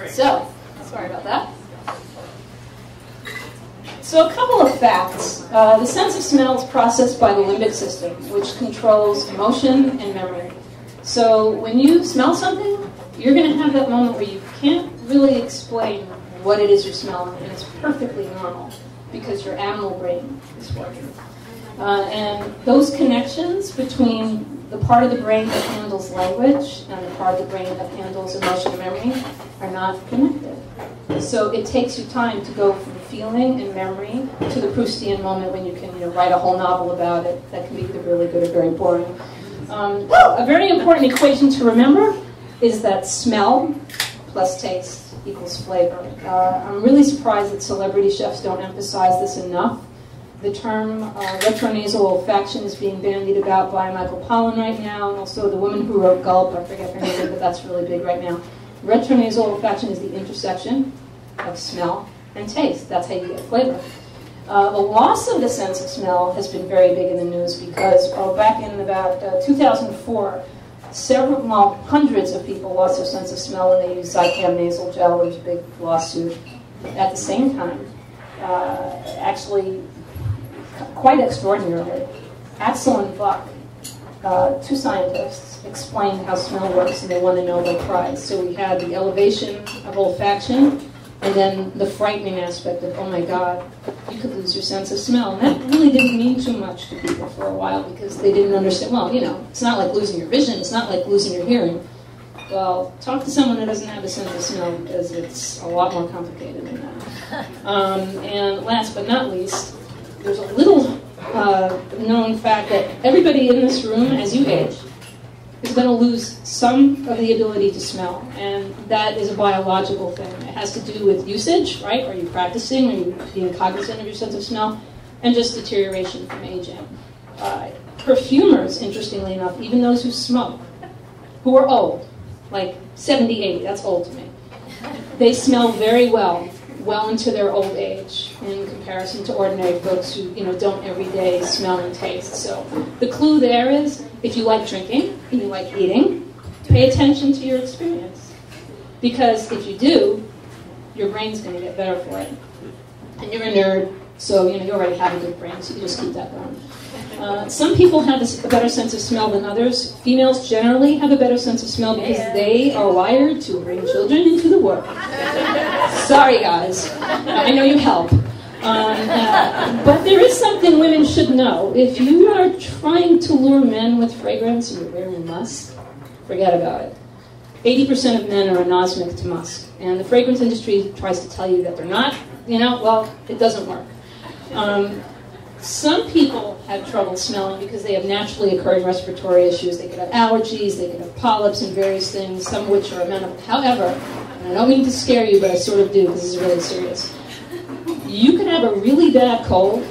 So, sorry about that. So a couple of facts. The sense of smell is processed by the limbic system, which controls emotion and memory. So when you smell something, you're going to have that moment where you can't really explain what it is you're smelling, and it's perfectly normal because your animal brain is working. And those connections between the part of the brain that handles language and the part of the brain that handles emotion and memory are not connected. So it takes you time to go from feeling and memory to the Proustian moment when you can write a whole novel about it. That can be either really good or very boring. A very important equation to remember is that smell plus taste equals flavor. I'm really surprised that celebrity chefs don't emphasize this enough. The term retronasal olfaction is being bandied about by Michael Pollan right now, and also the woman who wrote Gulp, I forget her name, but that's really big right now. Retronasal olfaction is the intersection of smell and taste. That's how you get flavor. The loss of the sense of smell has been very big in the news because back in about 2004, hundreds of people lost their sense of smell when they used Zicam nasal gel. There was a big lawsuit. At the same time, actually, quite extraordinarily, Axel and Buck, two scientists, explained how smell works, and they won a Nobel Prize. So we had the elevation of olfaction, and then the frightening aspect of, oh my God, you could lose your sense of smell. And that really didn't mean too much to people for a while because they didn't understand, well, it's not like losing your vision, it's not like losing your hearing. Well, talk to someone that doesn't have a sense of smell because it's a lot more complicated than that. And last but not least, there's a little known fact that everybody in this room, as you age, is going to lose some of the ability to smell, and that is a biological thing. It has to do with usage, right? Are you practicing? Are you being cognizant of your sense of smell? And just deterioration from aging. Perfumers, interestingly enough, even those who smoke, who are old, like 70, 80, that's old to me, they smell very well into their old age in comparison to ordinary folks who don't every day smell and taste. So the clue there is, if you like drinking and you like eating, pay attention to your experience. Because if you do, your brain's going to get better for it. And you're a nerd, so you already have a good brain, so you just keep that going. Some people have a better sense of smell than others. Females generally have a better sense of smell because they are wired to bring children into the world. Sorry, guys. I know you help. But there is something women should know. If you are trying to lure men with fragrance and you're wearing musk, forget about it. 80% of men are anosmic to musk. And the fragrance industry tries to tell you that they're not. Well, it doesn't work. Some people have trouble smelling because they have naturally occurring respiratory issues. They could have allergies, they could have polyps and various things, some of which are amenable. However, and I don't mean to scare you, but I sort of do because this is really serious. You could have a really bad cold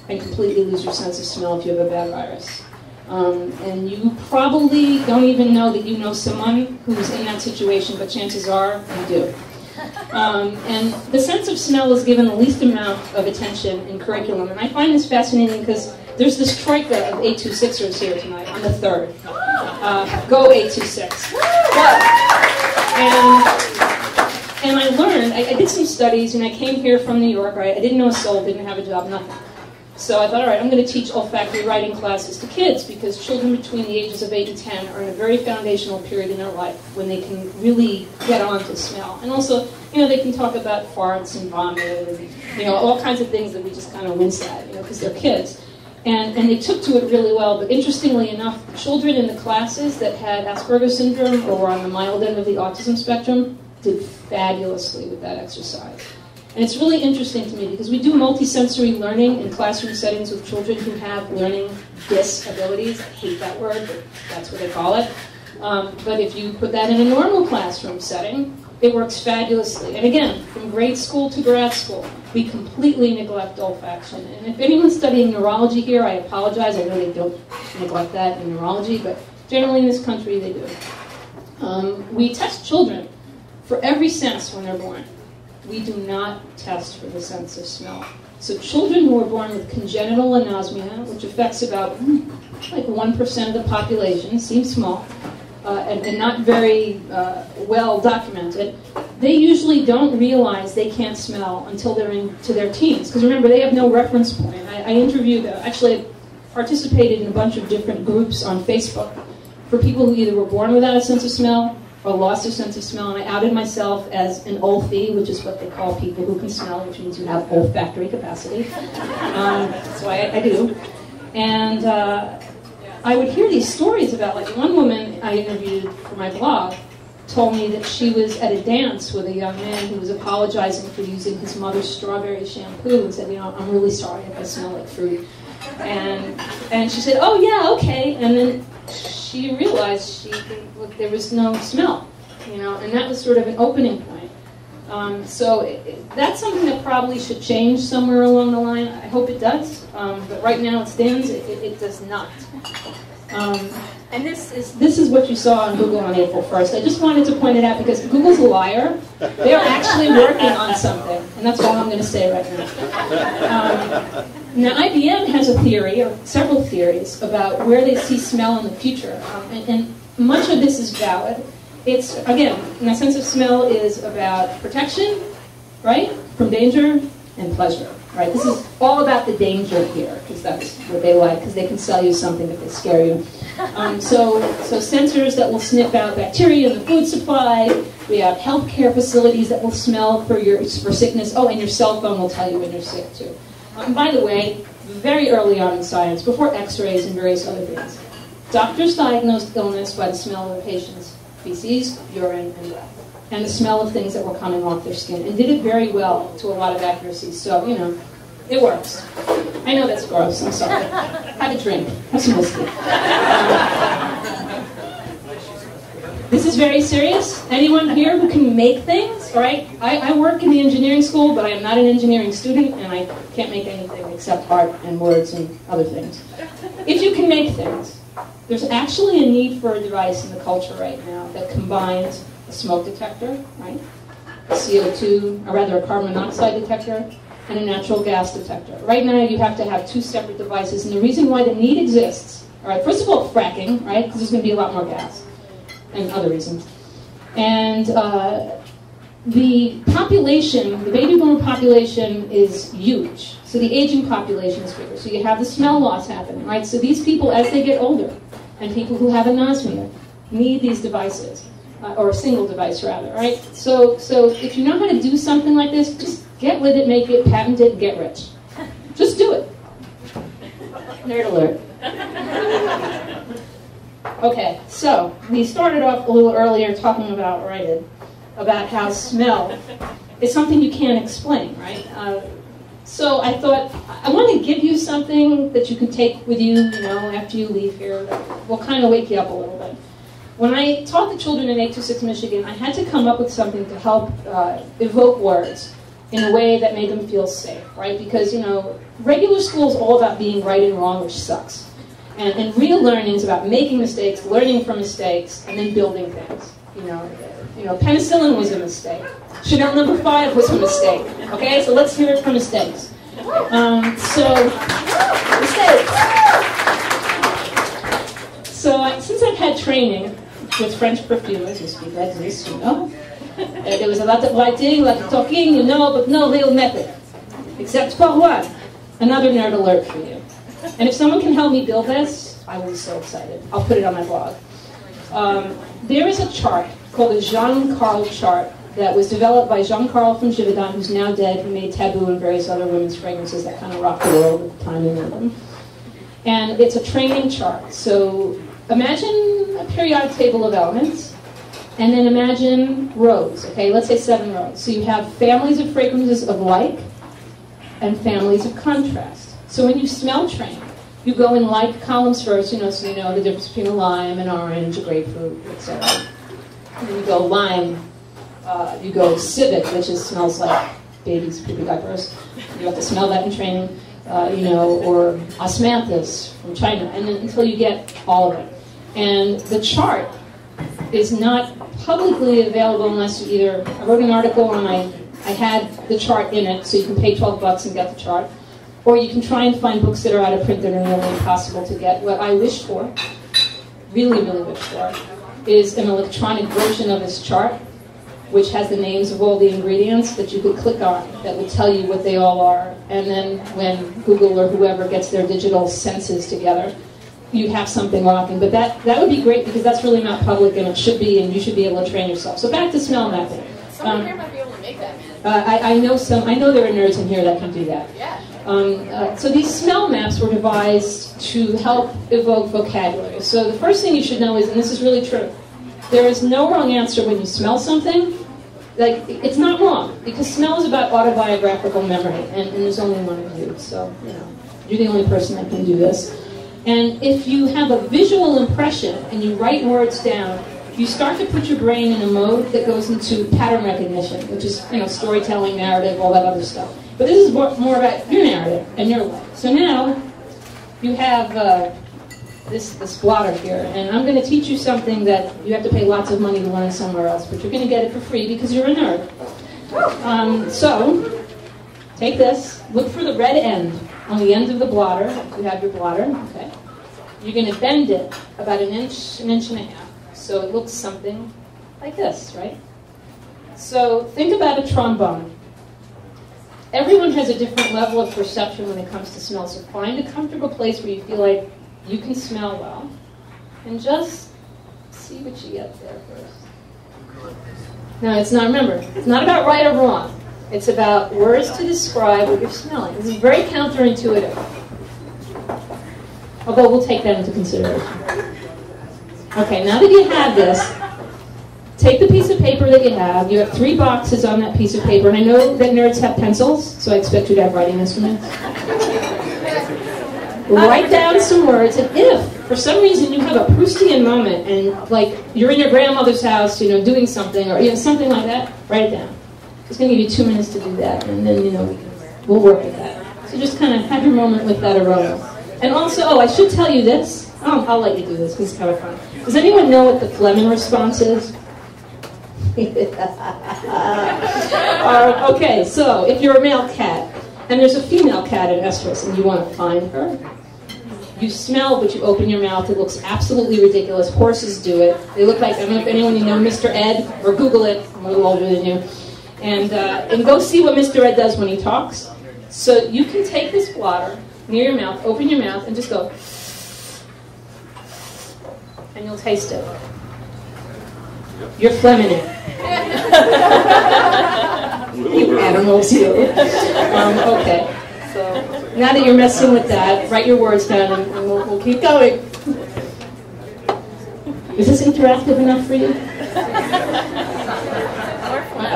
and completely lose your sense of smell if you have a bad virus. And you probably don't even know that you know someone who's in that situation, but chances are you do. And the sense of smell is given the least amount of attention in curriculum. And I find this fascinating because there's this troika of 826ers here tonight on the 3rd. Go 826. And I learned, I did some studies, and I came here from New York, right? I didn't know a soul, didn't have a job, nothing. So I thought, all right, I'm going to teach olfactory writing classes to kids because children between the ages of 8 and 10 are in a very foundational period in their life when they can really get on to smell. And also, they can talk about farts and vomit and, all kinds of things that we just kind of wince at, because they're kids. And they took to it really well, but interestingly enough, children in the classes that had Asperger's syndrome or were on the mild end of the autism spectrum did fabulously with that exercise. And it's really interesting to me because we do multisensory learning in classroom settings with children who have learning disabilities. I hate that word, but that's what they call it. But if you put that in a normal classroom setting, it works fabulously. And again, from grade school to grad school, we completely neglect olfaction. And if anyone's studying neurology here, I apologize. I know they don't neglect that in neurology, but generally in this country they do. We test children for every sense when they're born. We do not test for the sense of smell. So children who are born with congenital anosmia, which affects about like 1% of the population, seems small, and not very well documented, they usually don't realize they can't smell until they're into their teens. Because remember, they have no reference point. I interviewed, actually I participated in a bunch of different groups on Facebook for people who either were born without a sense of smell or lost their sense of smell, and I outed myself as an olfie, which is what they call people who can smell, which means you have olfactory capacity. So I do. And I would hear these stories about, like, one woman I interviewed for my blog told me that she was at a dance with a young man who was apologizing for using his mother's strawberry shampoo and said, you know, I'm really sorry if I smell like fruit. And she said, oh yeah, okay. And then she realized there was no smell, you know, and that was sort of an opening point. So that's something that probably should change somewhere along the line. I hope it does, but right now it stands, it does not. And this is what you saw on Google on April 1st. I just wanted to point it out because Google's a liar. They're actually working on something, and that's all I'm going to say right now. Now, IBM has a theory, or several theories, about where they see smell in the future, and much of this is valid. It's, again, my sense of smell is about protection, right, from danger, and pleasure, right? This is all about the danger here, because that's what they like, because they can sell you something if they scare you. So sensors that will sniff out bacteria in the food supply. We have healthcare facilities that will smell for sickness. Oh, and your cell phone will tell you when you're sick, too. By the way, very early on in science, before x-rays and various other things, doctors diagnosed illness by the smell of a patient's feces, urine, and breath, and the smell of things that were coming off their skin, and did it very well to a lot of accuracy. So, you know, it works. I know that's gross, I'm sorry. Have a drink. Have some whiskey. This is very serious. Anyone here who can make things, all right? I work in the engineering school, but I am not an engineering student, and I can't make anything except art and words and other things. If you can make things, there's actually a need for a device in the culture right now that combines a smoke detector, right? A CO2, or rather a carbon monoxide detector, and a natural gas detector. Right now, you have to have two separate devices, and the reason why the need exists, all right, first of all, fracking, right, because there's going to be a lot more gas, and other reasons. And the population, the baby boomer population is huge, so the aging population is bigger, so you have the smell loss happening, right? So these people, as they get older, and people who have anosmia, need these devices, or a single device, rather, right? So if you know how to do something like this, just get with it, make it, patent it, get rich. Just do it. Nerd alert. Okay, so we started off a little earlier talking about how smell is something you can't explain, right? So I thought, I want to give you something that you can take with you, you know, after you leave here, that will kind of wake you up a little bit. When I taught the children in 826 Michigan, I had to come up with something to help evoke words in a way that made them feel safe, right? Because, you know, regular school is all about being right and wrong, which sucks. And real learning is about making mistakes, learning from mistakes, and then building things. You know, penicillin was a mistake. Chanel No. 5 was a mistake. Okay, so let's hear it for mistakes. Mistakes. So since I've had training with French perfumers who speak like this, you know, there was a lot of writing, a lot of talking, you know, but no real method. Except for one. Another nerd alert for you. And if someone can help me build this, I will be so excited. I'll put it on my blog. There is a chart called the Jean-Carl chart that was developed by Jean-Carl from Givaudan, who's now dead, who made Taboo and various other women's fragrances that kind of rocked the world at the time he made them. And it's a training chart. So imagine a periodic table of elements, and then imagine rows, okay? Let's say 7 rows. So you have families of fragrances of like and families of contrast. So when you smell train, you go in like columns first, so you know the difference between a lime, an orange, a grapefruit, etc. And then you go lime, you go civet, which smells like babies' poopy diapers. You have to smell that in training, or osmanthus from China, and then until you get all of it. And the chart is not publicly available unless you either, I wrote an article and I had the chart in it, so you can pay $12 and get the chart, or you can try and find books that are out of print that are nearly impossible to get. What I wish for, really, really wish for, is an electronic version of this chart, which has the names of all the ingredients that you could click on that would tell you what they all are. And then when Google or whoever gets their digital senses together, you'd have something rocking. But that would be great because that's really not public, and it should be, and you should be able to train yourself. So back to smell mapping. Someone here might be able to make that, man. I know there are nerds in here that can do that. Yeah. So these smell maps were devised to help evoke vocabulary. So the first thing you should know is, and this is really true, there is no wrong answer when you smell something. Like, it's not wrong, because smell is about autobiographical memory, and there's only one of you, so, you're the only person that can do this. And if you have a visual impression and you write words down, you start to put your brain in a mode that goes into pattern recognition, which is, storytelling, narrative, all that other stuff. But this is more about your narrative and your life. So now, you have this blotter here, and I'm going to teach you something that you have to pay lots of money to learn somewhere else, but you're going to get it for free because you're a nerd. So, take this, look for the red end on the end of the blotter. You have your blotter, okay? You're going to bend it about an inch and a half, so it looks something like this, right? So, think about a trombone. Everyone has a different level of perception when it comes to smell, so find a comfortable place where you feel like you can smell well, and just see what you get there first. Now, it's not about right or wrong. It's about words to describe what you're smelling. This is very counterintuitive. Although we'll take that into consideration. Okay, now that you have this, take the piece of paper that you have. You have 3 boxes on that piece of paper, and I know that nerds have pencils, so I expect you to have writing instruments. Write down some words, and if, for some reason, you have a Proustian moment, and, like, you're in your grandmother's house, doing something, or something like that, write it down. It's going to give you 2 minutes to do that, and then, we'll work with that. So just kind of have your moment with that aroma. And also, I should tell you this. I'll let you do this, because it's kind of fun. Does anyone know what the Fleming response is? Okay, so if you're a male cat, and there's a female cat in estrus, and you want to find her, you smell, but you open your mouth. It looks absolutely ridiculous. Horses do it. They look like, I don't know if anyone you know Mr. Ed, or Google it. I'm a little older than you. And go see what Mr. Ed does when he talks. So you can take this blotter near your mouth, open your mouth, and just go, and you'll taste it. You're feminine. You animals, you. Okay. So now that you're messing with that, write your words down, and we'll keep going. Is this interactive enough for you?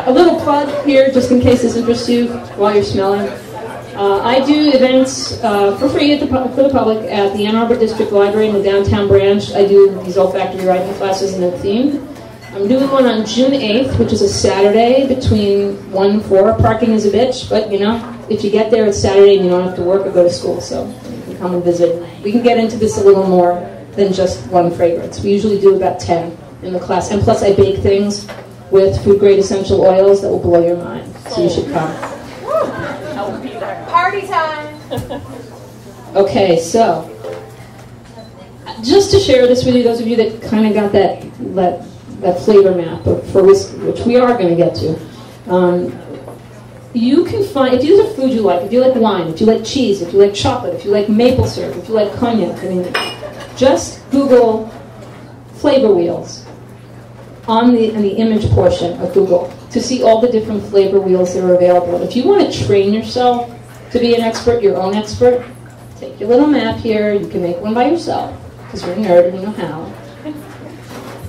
A little plug here, just in case this interests you while you're smelling. I do events for free for the public at the Ann Arbor District Library in the downtown branch. I do these olfactory writing classes, and they're themed. I'm doing one on June 8th, which is a Saturday between 1 and 4. Parking is a bitch, but if you get there, it's Saturday and you don't have to work or go to school, so you can come and visit. We can get into this a little more than just one fragrance. We usually do about 10 in the class, and plus I bake things with food-grade essential oils that will blow your mind, so you should come. I will be there. Party time! Okay, so just to share this with you, those of you that kind of got that flavor map for whiskey, which we are going to get to, you can find, if there's a food you like, if you like wine, if you like cheese, if you like chocolate, if you like maple syrup, if you like cognac, just Google flavor wheels on the image portion of Google to see all the different flavor wheels that are available. And if you want to train yourself to be an expert, your own expert, take your little map here. You can make one by yourself, because you're a nerd and you know how.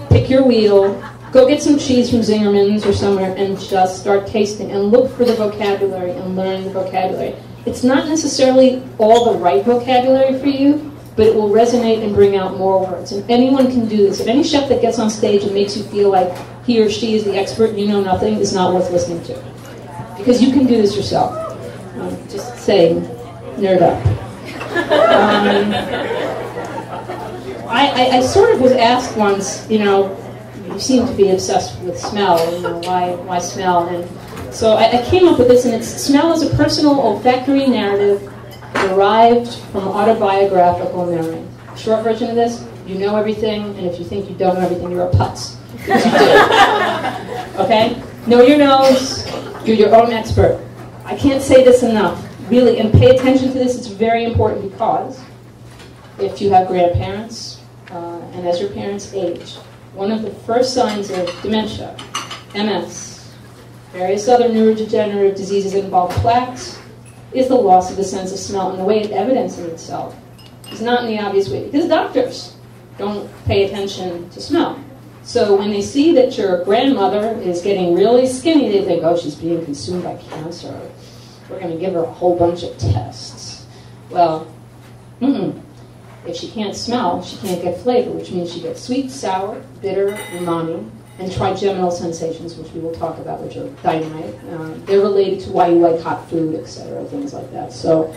Pick your wheel. Go get some cheese from Zingerman's or somewhere and just start tasting and look for the vocabulary and learn the vocabulary. It's not necessarily all the right vocabulary for you, but it will resonate and bring out more words. And anyone can do this. And any chef that gets on stage and makes you feel like he or she is the expert and you know nothing is not worth listening to. Because you can do this yourself. Just saying, nerd up. I sort of was asked once, you know, you seem to be obsessed with smell, you know, why smell? And so I came up with this, and it's smell is a personal olfactory narrative derived from autobiographical memory. Short version of this, you know everything, and if you think you don't know everything, you're a putz. Because you do. Okay? Know your nose, you're your own expert. I can't say this enough, really, and pay attention to this, it's very important because if you have grandparents, and as your parents age, one of the first signs of dementia, MS, various other neurodegenerative diseases that involve plaques, is the loss of the sense of smell. And the way it evidences itself is not in the obvious way, because doctors don't pay attention to smell. So when they see that your grandmother is getting really skinny, they think, oh, she's being consumed by cancer. We're going to give her a whole bunch of tests. Well, if she can't smell, she can't get flavor, which means she gets sweet, sour, bitter, umami, and trigeminal sensations, which we will talk about, which are dynamite. They're related to why you like hot food, etc., things like that. So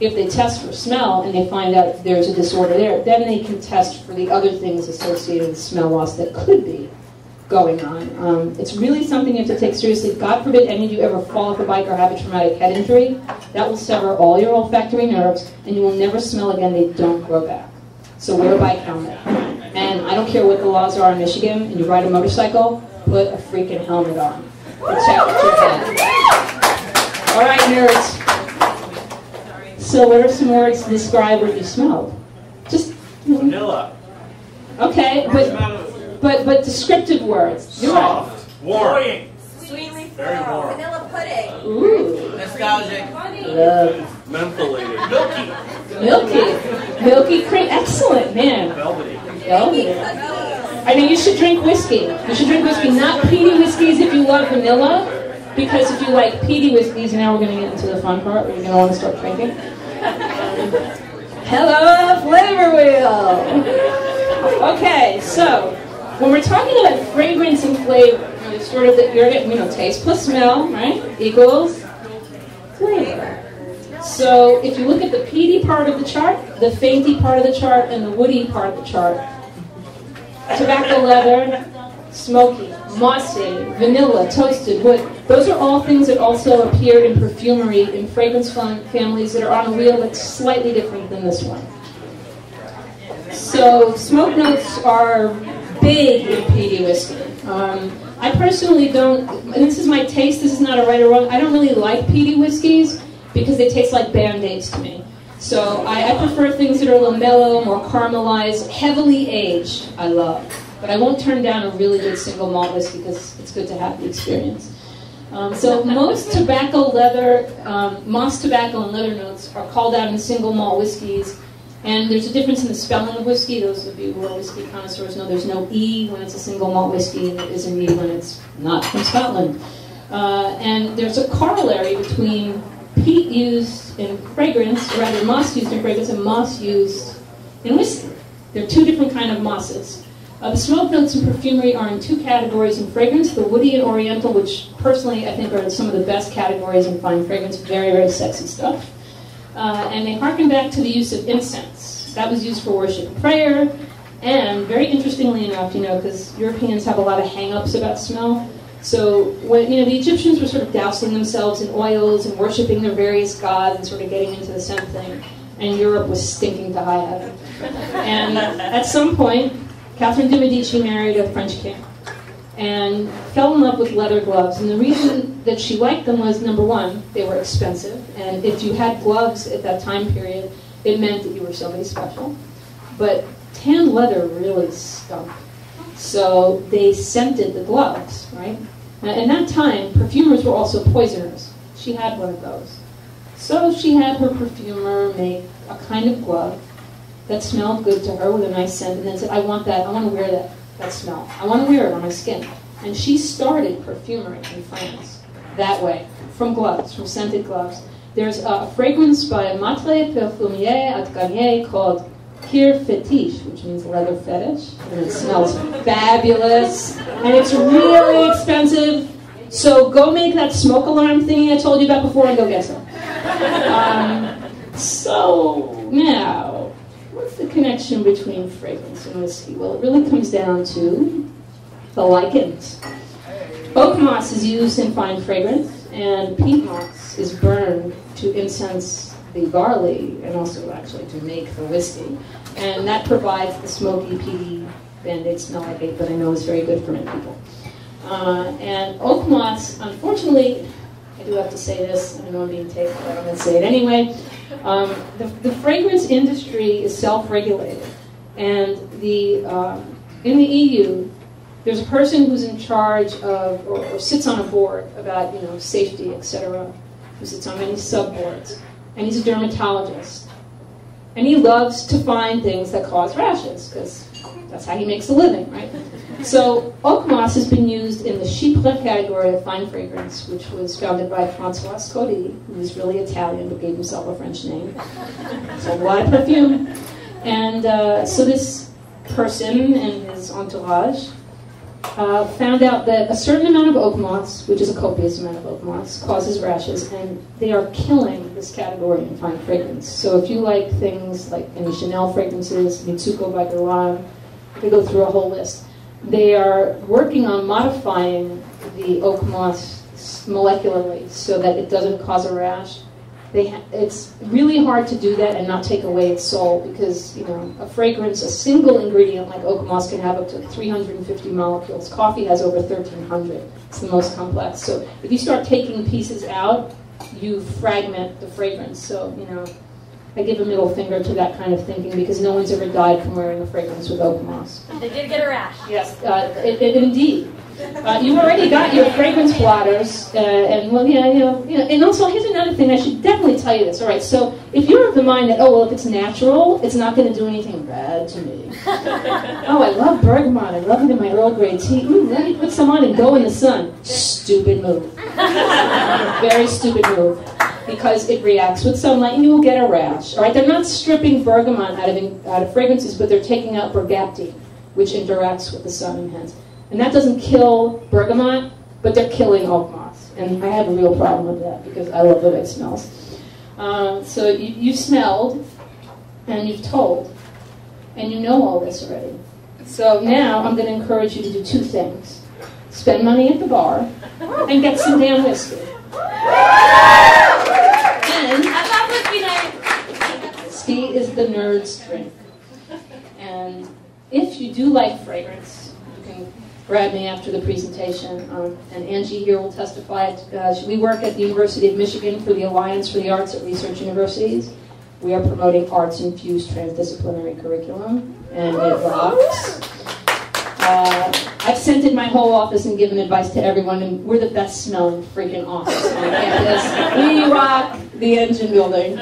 if they test for smell and they find out if there's a disorder there, then they can test for the other things associated with smell loss that could be going on. It's really something you have to take seriously. God forbid any of you ever fall off a bike or have a traumatic head injury. That will sever all your olfactory nerves, and you will never smell again. They don't grow back. So wear a bike helmet. And I don't care what the laws are in Michigan, and you ride a motorcycle, put a freaking helmet on. Protect your head. All right, nerds. So what are some words to describe what you smelled? Just Vanilla. Okay, but descriptive words. You're right. Soft. Warm. Sweetly Very warm. vanilla pudding. Ooh. Nostalgic. Menthylated. Milky cream. Excellent, man. Velvety. Velvety. I mean, you should drink whiskey. You should drink whiskey, not peaty whiskeys if you love vanilla, because if you like peaty whiskeys, now we're going to get into the fun part where you're going to want to start drinking. Hello, flavor wheel. Okay, so when we're talking about fragrance and flavor, it's sort of that you're getting, taste plus smell, right, equals flavor. So if you look at the peaty part of the chart, the fainty part of the chart, and the woody part of the chart, tobacco leather, smoky, mossy, vanilla, toasted, wood, those are all things that also appear in perfumery in fragrance families that are on a wheel that's slightly different than this one. So smoke notes are big in peaty whiskey. I personally don't, and this is my taste, this is not a right or wrong, I don't really like peaty whiskeys because they taste like Band-Aids to me. So I prefer things that are a little mellow, more caramelized, heavily aged, I love. But I won't turn down a really good single malt whiskey because it's good to have the experience. So most tobacco, leather, moss tobacco and leather notes are called out in single malt whiskeys. And there's a difference in the spelling of whiskey. Those of you who are whiskey connoisseurs know there's no E when it's a single malt whiskey, and there is an E when it's not from Scotland. And there's a corollary between peat used in fragrance, or rather moss used in fragrance, and moss used in whiskey. There are two different kinds of mosses. The smoke notes in perfumery are in two categories in fragrance, the woody and oriental, which personally I think are some of the best categories in fine fragrance, very, very sexy stuff. And they harken back to the use of incense. That was used for worship and prayer, and very interestingly enough, because Europeans have a lot of hang-ups about smell, so when the Egyptians were sort of dousing themselves in oils and worshiping their various gods and sort of getting into the scent thing, and Europe was stinking to high heaven. And at some point, Catherine de Medici married a French king and fell in love with leather gloves. And the reason that she liked them was, number one, they were expensive. And if you had gloves at that time period, it meant that you were somebody special. But tanned leather really stunk. So they scented the gloves, right? Now, in that time, perfumers were also poisoners. She had one of those. So she had her perfumer make a kind of glove that smelled good to her with a nice scent, and then said, I want to wear that smell. I want to wear it on my skin. And she started perfumery in France that way, from gloves, from scented gloves. There's a fragrance by a maitre perfumier at Garnier called Kydd Fetiche, which means leather fetish, and it smells fabulous, and it's really expensive. So go make that smoke alarm thingy I told you about before and go get some. So now, what's the connection between fragrance and whiskey? Well, it really comes down to the lichens. Oak moss is used in fine fragrance, and peat moss is burned to incense the barley and also actually to make the whiskey. And that provides the smoky, peaty Band-Aid smell I hate, but I know is very good for many people. And oak moss, unfortunately, I do have to say this, I know I'm being taped, but I'm going to say it anyway. The fragrance industry is self-regulated, and in the EU, there's a person who's in charge of, or sits on a board about, safety, etc., who sits on many sub-boards, and he's a dermatologist. And he loves to find things that cause rashes, because that's how he makes a living, right? So oak moss has been used in the chypre category of fine fragrance, which was founded by François Scodi, who was really Italian but gave himself a French name. Sold a lot of perfume. And so this person and his entourage found out that a certain amount of oak moss, which is a copious amount of oak moss, causes rashes, and they are killing this category in fine fragrance. So if you like things like any Chanel fragrances, Mitsuko by Guerlain, I could go through a whole list. They are working on modifying the oak moss molecularly so that it doesn't cause a rash. It's really hard to do that and not take away its soul, because a fragrance, a single ingredient like oak moss can have up to 350 molecules. Coffee has over 1,300. It's the most complex. So if you start taking pieces out, you fragment the fragrance. So I give a middle finger to that kind of thinking, because no one's ever died from wearing a fragrance with oak moss. They did get a rash. Yes, indeed. You already got your fragrance blotters, and and also here's another thing, I should definitely tell you this. All right, so if you're of the mind that, if it's natural, it's not going to do anything bad to me. I love bergamot, I love it in my Earl Grey tea. Let me put some on and go in the sun. Stupid move. Very stupid move. Because it reacts with sunlight and you will get a rash. All right, they're not stripping bergamot out of fragrances, but they're taking out bergaptine, which interacts with the sun and hence. And that doesn't kill bergamot, but they're killing oak moss. And I have a real problem with that because I love the way it smells. So you've smelled and you've told, and you know all this already. So now I'm going to encourage you to do two things. Spend money at the bar and get some damn whiskey. And I love whiskey night. Whiskey is the nerd's drink. And if you do like fragrance, you can grab me after the presentation. And Angie here will testify. We work at the University of Michigan for the Alliance for the Arts at Research Universities. We are promoting arts-infused transdisciplinary curriculum, and it rocks. I've scented my whole office and given advice to everyone, and we're the best smelling freaking office on campus. We rock the engine building.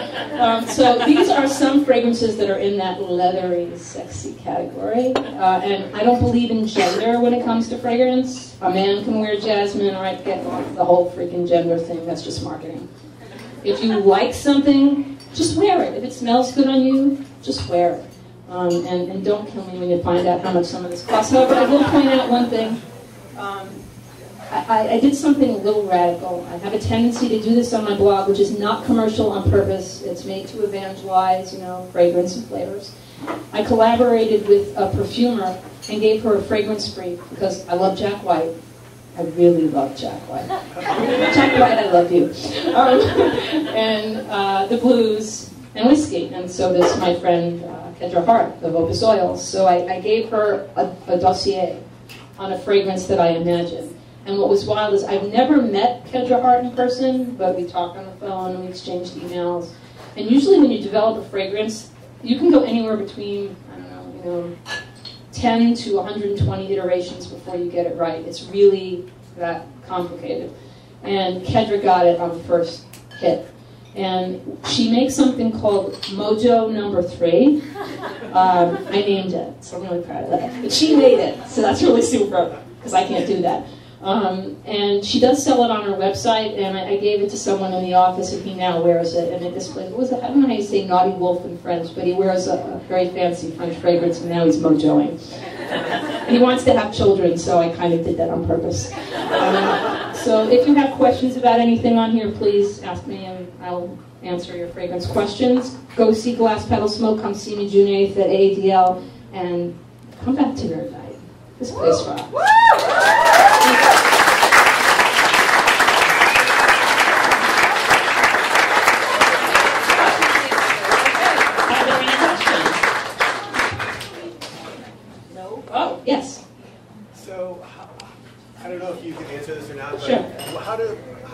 So these are some fragrances that are in that leathery, sexy category. And I don't believe in gender when it comes to fragrance. A man can wear jasmine, or I get off the whole freaking gender thing. That's just marketing. If you like something, just wear it. If it smells good on you, just wear it. And don't kill me when you find out how much some of this costs. However, I will point out one thing. I did something a little radical. I have a tendency to do this on my blog, which is not commercial on purpose. It's made to evangelize, fragrance and flavors. I collaborated with a perfumer and gave her a fragrance free because I love Jack White. I really love Jack White. Jack White, I love you. And the blues and whiskey. And so does my friend Kydd of Opus Oils. So I gave her a dossier on a fragrance that I imagined. And what was wild is I've never met Kydd in person, but we talked on the phone and we exchanged emails. And usually when you develop a fragrance, you can go anywhere between, 10 to 120 iterations before you get it right. It's really that complicated. And Kydd got it on the first hit. And she makes something called Mojo Number 3. I named it, so I'm really proud of that. But she made it, so that's really super, because I can't do that. And she does sell it on her website, and I gave it to someone in the office, and he now wears it. And it displays, I don't know how you say naughty wolf in French, but he wears a very fancy French fragrance, and now he's mojoing. And he wants to have children, so I kind of did that on purpose. So if you have questions about anything on here, please ask me, and I'll answer your fragrance questions. Go see Glass Petal Smoke. Come see me June 8th at AADL, and come back to Nerd Night. This place rocks. Are there any questions? No? Oh, yes. So, I don't know if you can answer this or not, but Sure. how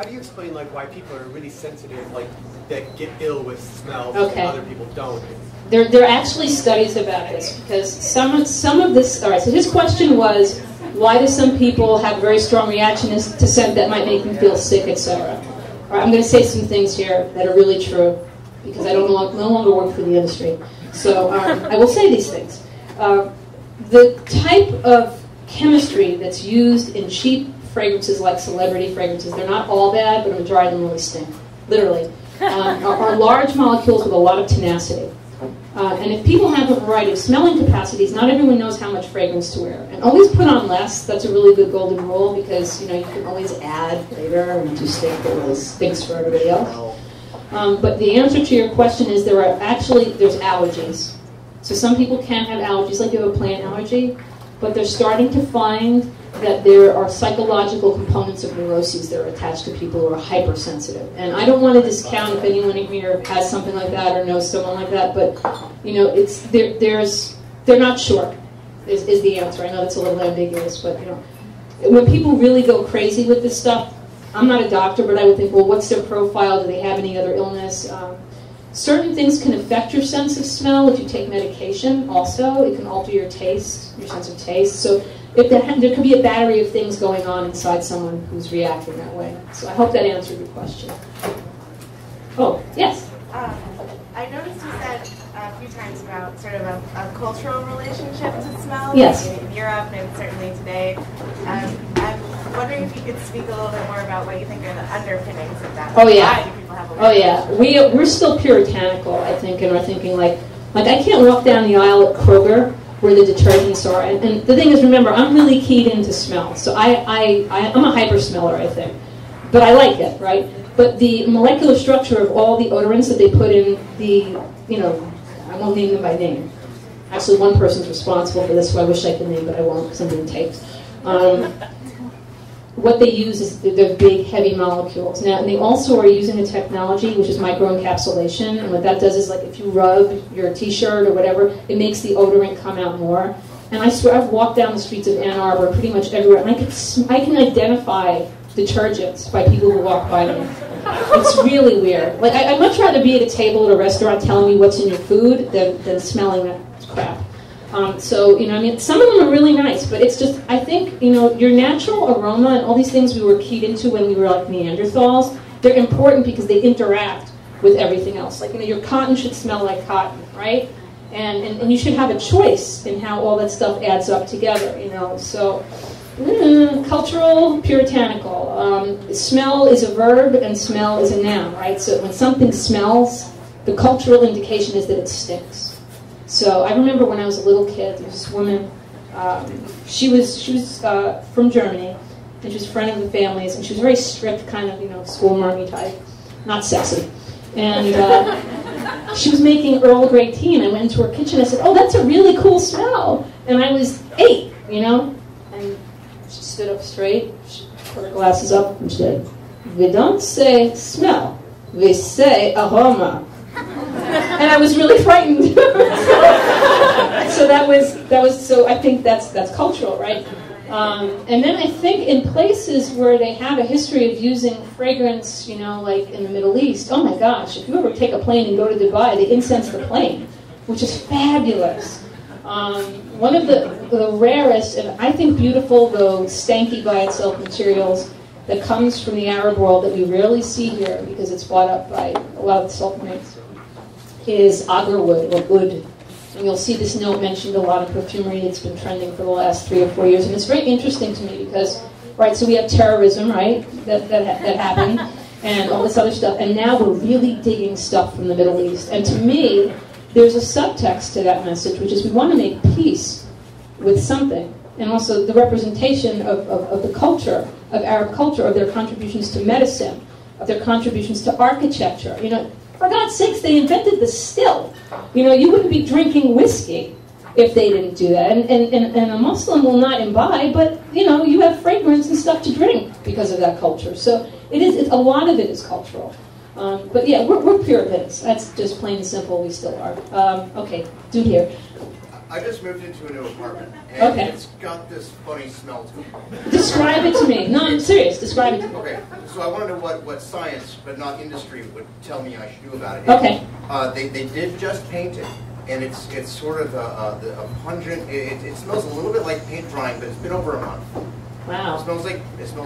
do you explain like why people are really sensitive, like that get ill with smells Okay. and other people don't? There are actually studies about this, because some of this, all right, so his question was, why do some people have very strong reactions to scent that might make them feel sick, etc.? All right, I'm going to say some things here that are really true, because I no longer work for the industry. So I will say these things. The type of chemistry that's used in cheap fragrances like celebrity fragrances, they're not all bad, but a majority of them really stink, literally, are large molecules with a lot of tenacity. And if people have a variety of smelling capacities, not everyone knows how much fragrance to wear. And always put on less. That's a really good golden rule, because you can always add later and do stink, but really stinks for everybody else. But the answer to your question is there's allergies. So some people can have allergies, like you have a plant allergy, but they're starting to find that there are psychological components of neuroses that are attached to people who are hypersensitive. And I don't want to discount if anyone here has something like that or knows someone like that, but they're not sure is the answer. I know that's a little ambiguous, but when people really go crazy with this stuff, I'm not a doctor, but I would think, well, what's their profile? Do they have any other illness? Certain things can affect your sense of smell if you take medication. Also, it can alter your taste, your sense of taste. So there could be a battery of things going on inside someone who's reacting that way. So I hope that answered your question. Oh, yes? I noticed you said a few times about sort of a cultural relationship to smell. Yes. In Europe and certainly today. I'm wondering if you could speak a little bit more about what you think are the underpinnings of that. Oh, yeah. Why do people have a Oh, yeah. We're still puritanical, I think, and we're thinking like I can't walk down the aisle at Kroger where the detergents are. And the thing is, remember, I'm really keyed into smell. So I'm a hyper smeller, I think. But I like it, right? But the molecular structure of all the odorants that they put in I won't name them by name. Actually, one person's responsible for this, so I wish I could name, but I won't because I'm being taped. What they use is they're big, heavy molecules. Now, and they also are using a technology which is microencapsulation, and what that does is, like, if you rub your T-shirt or whatever, it makes the odorant come out more. And I swear, I've walked down the streets of Ann Arbor pretty much everywhere, and I can identify detergents by people who walk by me. It's really weird. Like, I'd much rather be at a table at a restaurant telling me what's in your food than smelling that crap. So, some of them are really nice, but it's just, I think, your natural aroma and all these things we were keyed into when we were like Neanderthals, they're important because they interact with everything else. Like, your cotton should smell like cotton, right? And you should have a choice in how all that stuff adds up together, So, cultural, puritanical. Smell is a verb and smell is a noun, right? So when something smells, the cultural indication is that it stinks. So I remember when I was a little kid, there was this woman, she was from Germany, and she was a friend of the family's, and she was very strict, kind of, school marmy type, not sexy. And she was making Earl Grey tea, and I went into her kitchen, and I said, oh, that's a really cool smell. And I was 8, and she stood up straight, she put her glasses up, and she said, we don't say smell, we say aroma. And I was really frightened. So I think that's cultural, right? And then I think in places where they have a history of using fragrance, like in the Middle East, oh my gosh, if you ever take a plane and go to Dubai, they incense the plane, which is fabulous. One of the rarest, and I think beautiful, though stanky by itself materials, that comes from the Arab world that we rarely see here because it's brought up by a lot of the sultanates is agarwood or oud. And you'll see this note mentioned a lot in perfumery. It's been trending for the last 3 or 4 years. And it's very interesting to me because, right, so we have terrorism, right, that happened, and all this other stuff. And now we're really digging stuff from the Middle East. And to me, there's a subtext to that message, which is we want to make peace with something. And also the representation of the culture, of Arab culture, of their contributions to medicine, of their contributions to architecture. You know, for God's sakes, they invented the still. You know, you wouldn't be drinking whiskey if they didn't do that. And a Muslim will not imbibe, but, you know, you have fragrance and stuff to drink because of that culture. So a lot of it is cultural. But yeah, we're Puritans. That's just plain and simple. We still are. Okay, dude here. I just moved into a new apartment, and it's got this funny smell to it. Describe it to me. No, I'm serious. Describe it to me. Okay, so I want to know what science, but not industry, would tell me I should do about it. Okay. They did just paint it, and it's sort of a pungent. It smells a little bit like paint drying, but it's been over a month. Wow. It smells a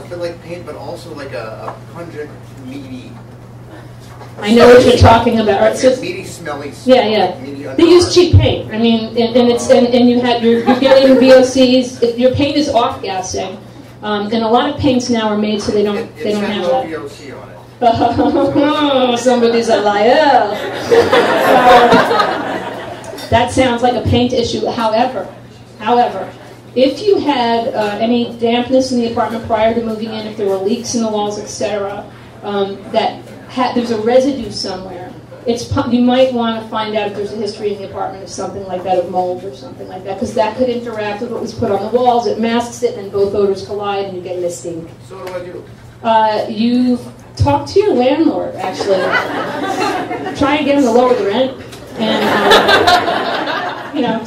bit like paint, but also like a pungent, meaty. I know what you're talking about. Right, so, meaty, smelly. Yeah. Meaty, they use cheap paint. I mean, and you're getting VOCs. Your paint is off gassing, and a lot of paints now are made so they don't have that. VOC on it. Oh, somebody's a liar. That sounds like a paint issue. However, if you had any dampness in the apartment prior to moving in, if there were leaks in the walls, etc., there's a residue somewhere. You might want to find out if there's a history in the apartment of something like that, of mold or something like that, because that could interact with what was put on the walls. It masks it, and both odors collide, and you get misting. So what do I do? You talk to your landlord, actually. Try and get him to lower the rent, and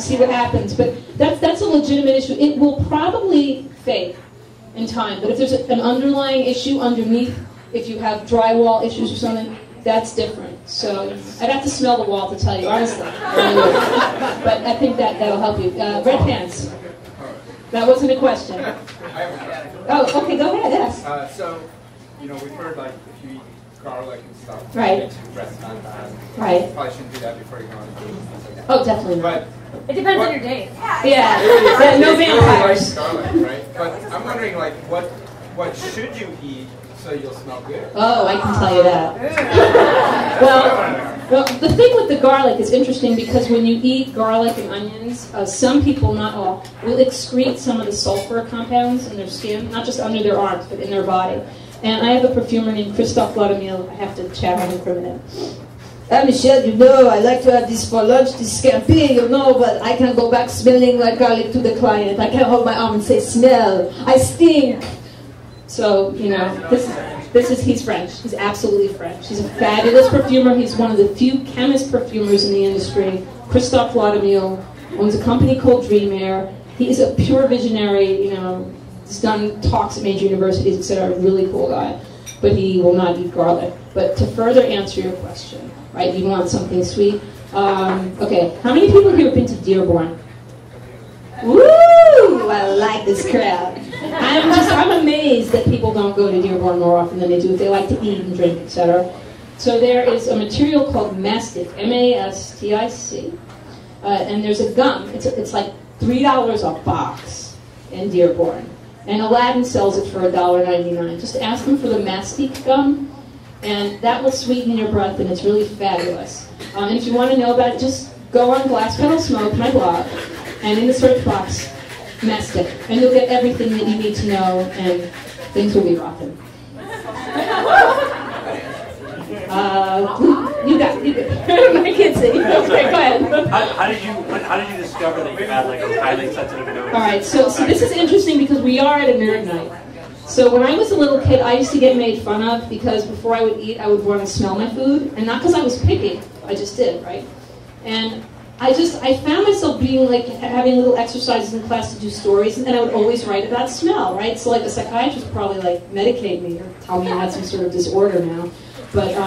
see what happens. But that's a legitimate issue. It will probably fade in time, but if there's an underlying issue underneath, if you have drywall issues or something, that's different. So I'd have to smell the wall to tell you, honestly. But I think that'll help you. Red pants. That wasn't a question. Oh, okay, go ahead, yes. So, we've heard, like, if you eat garlic and stuff, right. It makes your breath not bad. Right. You probably shouldn't do that before you go on a date and stuff like that. Oh, definitely not. But it depends on your date. Yeah, no vampires. Garlic, right? But I'm wondering, like, what should you eat so you'll smell good? Oh, I can tell you that. Well, the thing with the garlic is interesting because when you eat garlic and onions, some people, not all, will excrete some of the sulfur compounds in their skin, not just under their arms, but in their body. And I have a perfumer named Christophe Vladimir. I have to chat with him for a minute. Michelle, I like to have this for lunch, this scampi, but I can't go back smelling like garlic to the client. I can't hold my arm and say, smell, I stink. So, he's French. He's absolutely French. He's a fabulous perfumer. He's one of the few chemist perfumers in the industry. Christophe Vladimir owns a company called Dream Air. He is a pure visionary, he's done talks at major universities, etc. Really cool guy. But he will not eat garlic. But to further answer your question, right, you want something sweet? Okay, how many people here have been to Dearborn? Woo! I like this crowd. I'm amazed that people don't go to Dearborn more often than they do if they like to eat and drink, etc. So there is a material called mastic, M-A-S-T-I-C, and there's a gum. It's like $3 a box in Dearborn, and Aladdin sells it for $1.99. Just ask them for the mastic gum, and that will sweeten your breath, and it's really fabulous. And if you want to know about it, just go on Glass Petal Smoke, my blog, and in the search box, mastic, and you'll get everything that you need to know, and things will be rocking. You got it. I can't see. Okay, go ahead. How did you discover that you had like a highly sensitive nose? All right, so this is interesting because we are at a nerd night. So when I was a little kid, I used to get made fun of because before I would eat, I would want to smell my food, and not because I was picky. I just did, right? And I found myself being like having little exercises in class to do stories, and I would always write about smell, right? So like a psychiatrist would probably like medicate me or tell me I had some sort of disorder now. But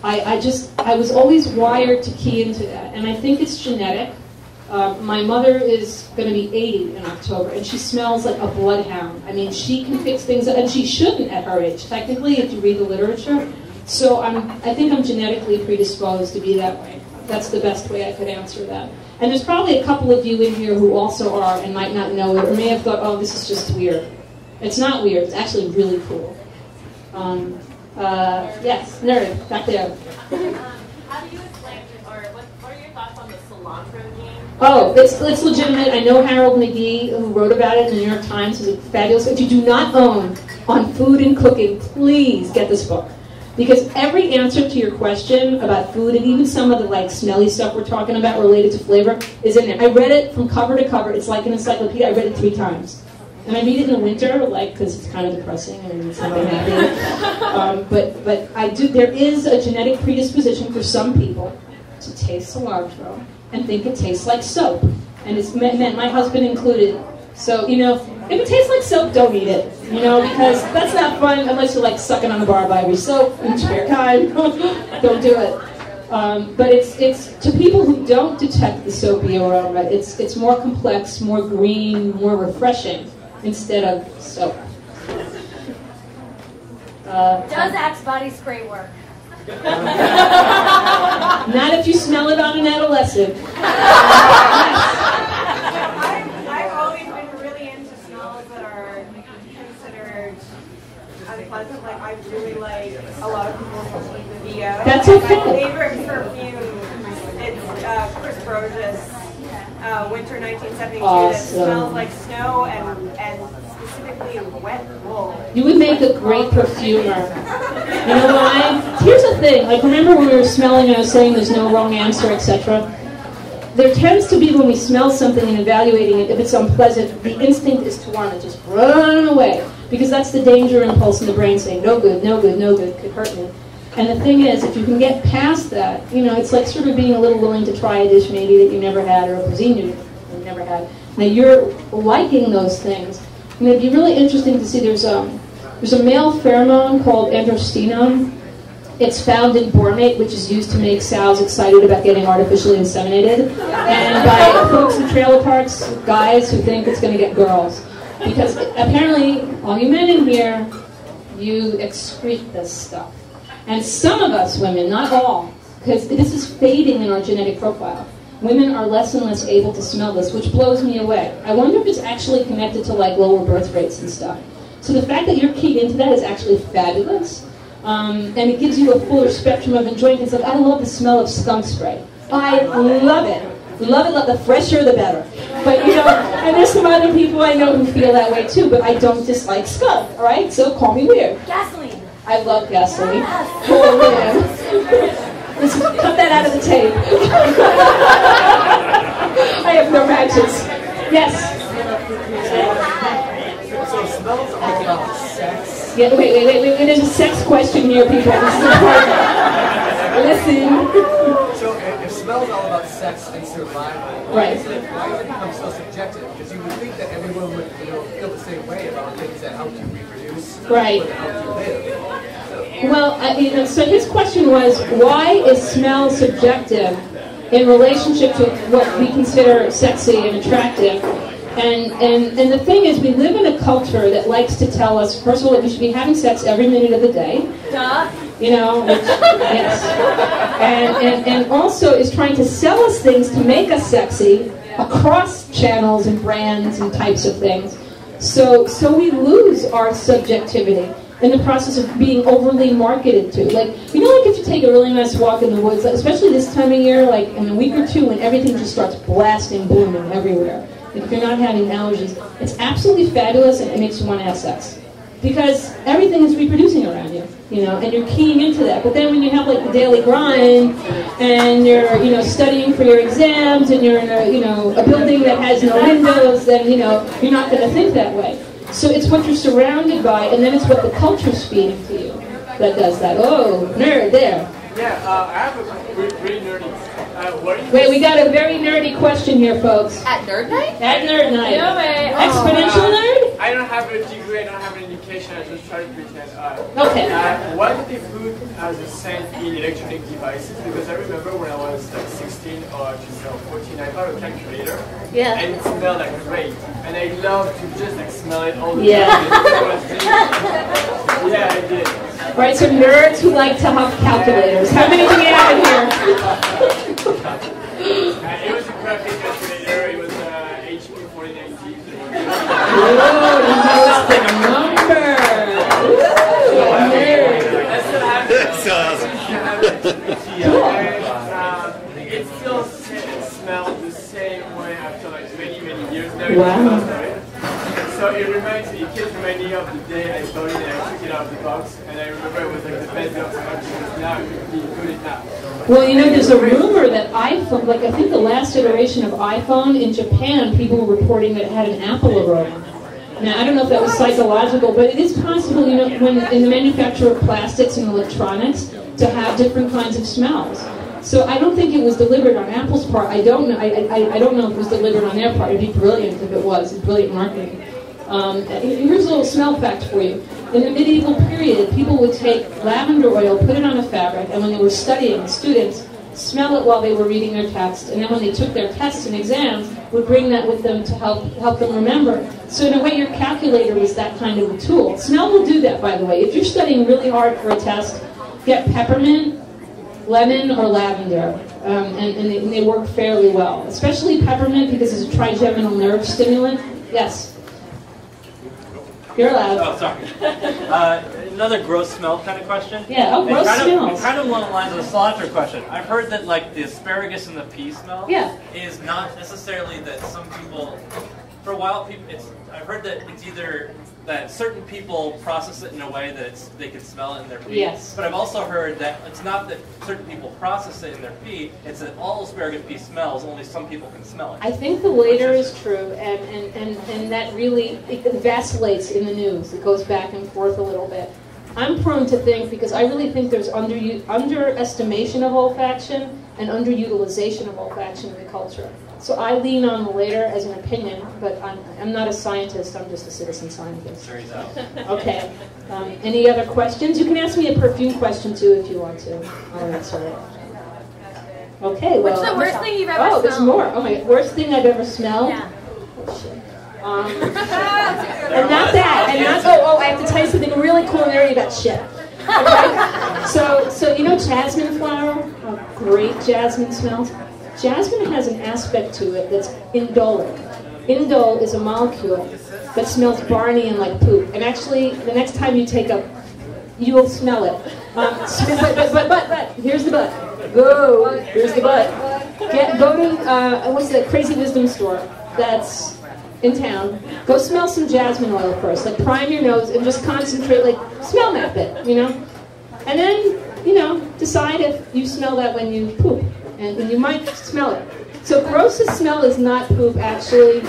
I was always wired to key into that, and I think it's genetic. My mother is going to be 80 in October, and she smells like a bloodhound. I mean, she can fix things, and she shouldn't at her age, technically, if you read the literature. So I think I'm genetically predisposed to be that way. That's the best way I could answer that. And there's probably a couple of you in here who also are and might not know it, or may have thought, oh, this is just weird. It's not weird. It's actually really cool. Yes, nerd, back there. How do you explain, or what are your thoughts on the cilantro game? Oh, it's legitimate. I know Harold McGee, who wrote about it in the New York Times, is a fabulous. If you do not own on food and cooking, please get this book. Because every answer to your question about food, and even some of the like smelly stuff we're talking about related to flavor, is in there. I read it from cover to cover. It's like an encyclopedia. I read it 3 times. And I read it in the winter, like, because it's kind of depressing and it's not very happy. But I do. There is a genetic predisposition for some people to taste cilantro and think it tastes like soap, and it's men, my husband included. So if it tastes like soap, don't eat it. Because that's not fun unless you're like sucking on the barb soap in your spare time. Don't do it. But it's to people who don't detect the soapy aroma. It's more complex, more green, more refreshing. Instead of soap. Does Axe body spray work? Not if you smell it on an adolescent. I've always been really into smells that are considered unpleasant. Like, I really like a lot of people who eat the VO. That's okay. My favorite perfume, it's Chris Broge's Winter 1972. Awesome. That smells like snow and specifically wet wool. You would make a great perfumer. You know why? Here's the thing. Like, remember when we were smelling and I was saying there's no wrong answer, etc.? There tends to be, when we smell something and evaluating it, if it's unpleasant, the instinct is to want to just run away. Because that's the danger impulse in the brain saying, no good, no good, no good, could hurt me. And the thing is, if you can get past that, it's like sort of being a little willing to try a dish maybe that you never had, or a cuisine you never had. Now you're liking those things. And it'd be really interesting to see, there's a male pheromone called androstenone. It's found in bormate, which is used to make sows excited about getting artificially inseminated. And by folks in trailer parks, guys who think it's going to get girls. Because apparently, all you men in here, you excrete this stuff. And some of us women, not all, because this is fading in our genetic profile, women are less and less able to smell this, which blows me away. I wonder if it's actually connected to like lower birth rates and stuff. So the fact that you're keyed into that is actually fabulous. And it gives you a fuller spectrum of enjoyment. It's like, I love the smell of skunk spray. I love it. Love it, the fresher the better. But and there's some other people I know who feel that way too, but I don't dislike skunk, all right? So call me weird. Gasoline. I love gasoline. Oh, man. Let's cut that out of the tape. I have no matches. Yes? So smells are about sex. Yeah, wait. There's a sex question here, people. This is important. Listen. So if smells all about sex and survival, why does it become so subjective? Because you would think that everyone would feel the same way about things that help you reproduce, right? That help you live. Well, so his question was, why is smell subjective in relationship to what we consider sexy and attractive? And the thing is, we live in a culture that likes to tell us, first of all, that we should be having sex every minute of the day. Duh. Yes. And also is trying to sell us things to make us sexy across channels and brands and types of things. So we lose our subjectivity in the process of being overly marketed to. Like if you take a really nice walk in the woods, especially this time of year, like in a week or two when everything just starts blasting, blooming everywhere. If you're not having allergies, it's absolutely fabulous and it makes you want to have sex. Because everything is reproducing around you, and you're keying into that. But then when you have like the daily grind, and you're, studying for your exams, and you're in a building that has no windows, then, you're not going to think that way. So it's what you're surrounded by, and then it's what the culture's feeding to you that does that. Oh, nerd, there. Yeah, I have a really nerdy. Wait, we got a very nerdy question here, folks. At Nerd Night? At Nerd Night. No way. Exponential nerd? I don't have a degree, I don't have an education, I just try to pretend. Okay. What did they put as a scent in electronic devices? Because I remember when I was like 16 or just 14, I bought a calculator. Yeah. And it smelled like great. And I love to just like smell it all the Yeah. time. Yeah, I did. All right, so nerds who like to huff calculators. How many do we have in here? It was a crappy calculator. It was HP 4090. Oh, you know the number. That's what happened. It still smells the same way after like many years now. Wow. So it reminds me, Kydd reminded me of the day I bought it and I took it out of the box, and I remember it was like the best day of my life because now it could be good enough. Well, you know, there's a rumor that iPhone, like I think the last iteration of iPhone in Japan, people were reporting that it had an apple aroma. Now, I don't know if that was psychological, but it is possible, you know, when in the manufacture of plastics and electronics, to have different kinds of smells. So I don't think it was delivered on Apple's part. I don't know. I don't know if it was delivered on their part. It'd be brilliant if it was. It's brilliant marketing. Here's a little smell fact for you. In the medieval period, people would take lavender oil, put it on a fabric, and when they were studying, students smell it while they were reading their text, and then when they took their tests and exams, would bring that with them to help them remember. So in a way, your calculator is that kind of a tool. Smell will do that, by the way. If you're studying really hard for a test, get peppermint, lemon, or lavender, and they work fairly well. Especially peppermint because it's a trigeminal nerve stimulant. Yes? You're allowed. Oh, sorry. Another gross smell kind of question. Yeah, oh, gross smells. Kind of along the lines of the cilantro question. I've heard that like the asparagus and the pea smell is not necessarily that some people, for a while, I've heard that it's either that certain people process it in a way that they can smell it in their pee. Yes. But I've also heard that it's not that certain people process it in their pee, it's that all asparagus pea smells, only some people can smell it. I think the later is true, and that really, it vacillates in the news. It goes back and forth a little bit. I'm prone to think, because I really think there's underestimation of olfaction and underutilization of olfaction in the culture. So I lean on the later as an opinion, but I'm not a scientist, I'm just a citizen scientist. Turns out. Okay. Any other questions? You can ask me a perfume question too if you want to. I'll answer it. Okay, well. What's the worst thing you've ever smelled? Oh, there's more. Oh my, worst thing I've ever smelled? Yeah. Oh, shit. And not that. And not, I have to tell you something really culinary about shit. Okay? So you know jasmine flower? How great jasmine smells? Jasmine has an aspect to it that's indolic. Indole is a molecule that smells barney and like poop. And actually, the next time you take a, you'll smell it. But here's the but. Go. Here's the but. Go to what's the Crazy Wisdom store that's in town. Go smell some jasmine oil first. Like prime your nose and just concentrate. Like smell map it. You know, and then decide if you smell that when you poop. And you might smell it. So grossest smell is not poop, actually.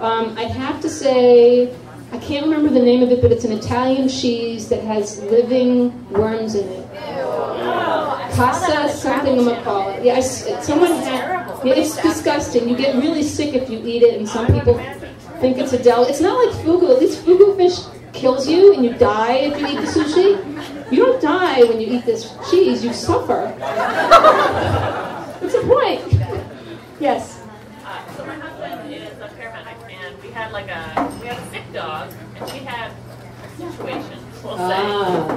I'd have to say, I can't remember the name of it, but it's an Italian cheese that has living worms in it. Pasta something I'm gonna call it. Yeah, it's disgusting. You get really sick if you eat it, and some people think it's a It's not like fugu. At least fugu fish kills you, and you die if you eat the sushi. You don't die when you eat this cheese, you suffer. What's the point? Yes. So my husband is a paramedic, and we had a sick dog, and she had a situation, we'll say.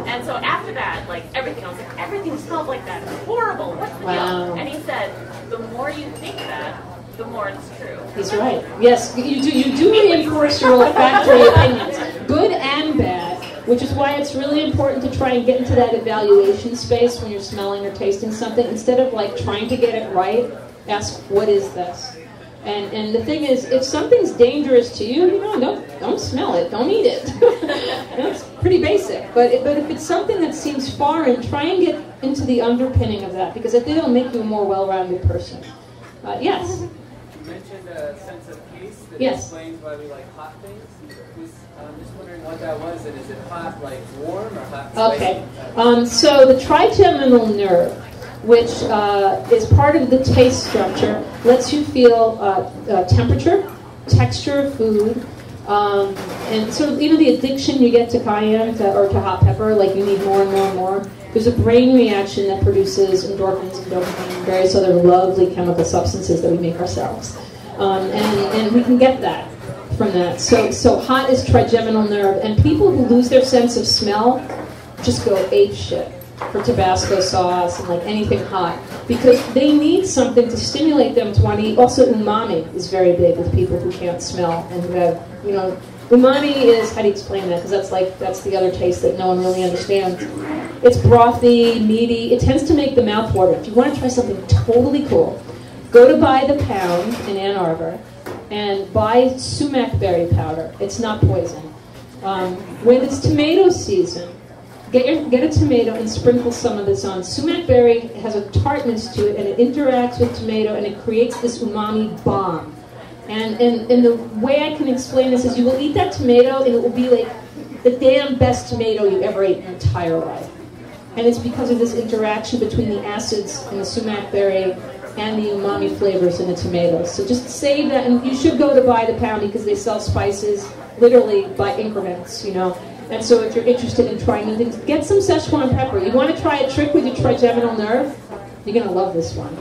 And so after that, everything smelled like that. It's horrible. What's the deal? And he said, the more you think that, the more it's true. He's right. Yes, you do reinforce your olfactory opinions, good and bad. Which is why it's really important to try and get into that evaluation space when you're smelling or tasting something. Instead of trying to get it right, ask, what is this? And the thing is, if something's dangerous to you, don't smell it, don't eat it. That's pretty basic. But if it's something that seems foreign, try and get into the underpinning of that, because I think it'll make you a more well-rounded person. Yes? You mentioned a sense of taste that explains why we like hot things. I'm just wondering what that was, and is it hot, warm, or hot spicy? Okay. So the trigeminal nerve, which is part of the taste structure, lets you feel temperature, texture of food, And sort of, the addiction you get to cayenne or to hot pepper, like you need more and more and more. There's a brain reaction that produces endorphins and dopamine and various other lovely chemical substances that we make ourselves. And we can get that from that. So hot is trigeminal nerve. And people who lose their sense of smell just go ape shit for Tabasco sauce and like anything hot, because they need something to stimulate them to want to eat. Also, umami is very big with people who can't smell and who have, umami is, how do you explain that? Because that's the other taste that no one really understands. It's brothy, meaty. It tends to make the mouth water. If you want to try something totally cool, go to Buy the Pound in Ann Arbor and buy sumac berry powder. It's not poison. When it's tomato season, get a tomato and sprinkle some of this on. Sumac berry has a tartness to it, and it interacts with tomato, and it creates this umami bomb. And the way I can explain this is you will eat that tomato, and it will be like the damn best tomato you ever ate in your entire life. And it's because of this interaction between the acids in the sumac berry and the umami flavors in the tomatoes. So just save that, and you should go to Buy the Pound because they sell spices literally by increments, And so if you're interested in trying new things, get some Szechuan pepper. You want to try a trick with your trigeminal nerve? You're going to love this one.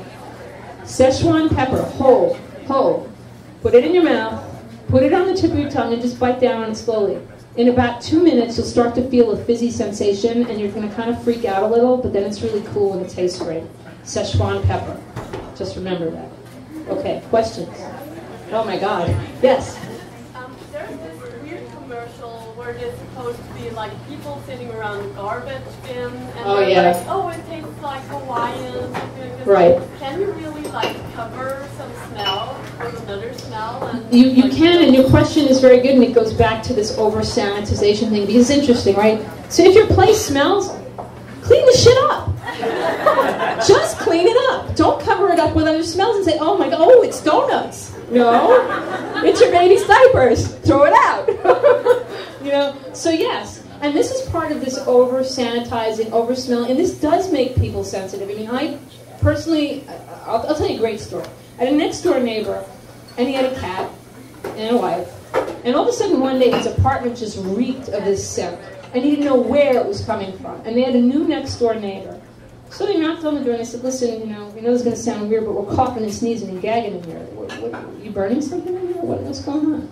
Szechuan pepper, whole. Put it in your mouth, put it on the tip of your tongue, and just bite down on it slowly. In about 2 minutes, you'll start to feel a fizzy sensation, and you're going to kind of freak out a little, but then it's really cool and it tastes great. Szechuan pepper. Just remember that. Okay, questions? Oh my God. Yes? There's this weird commercial where it's supposed to be like people sitting around a garbage bin and they're like, oh, it tastes like Hawaiian. Right. Can you really cover some smell with another smell? And you can, and your question is very good, and it goes back to this over-sanitization thing, because it's interesting, right? So if your place smells, clean the shit up. Just clean it up. Don't cover it up with other smells and say, oh my God, oh, it's donuts. No, it's your baby's diapers. Throw it out. So yes, and this is part of this over-sanitizing, over-smelling, and this does make people sensitive. I mean, I personally, I'll tell you a great story. I had a next-door neighbor, and he had a cat and a wife, and all of a sudden one day his apartment just reeked of this scent, and he didn't know where it was coming from, and they had a new next-door neighbor. So they knocked on the door and they said, listen, we know this is going to sound weird, but we're coughing and sneezing and gagging in here. What, you burning something in here? What's going on?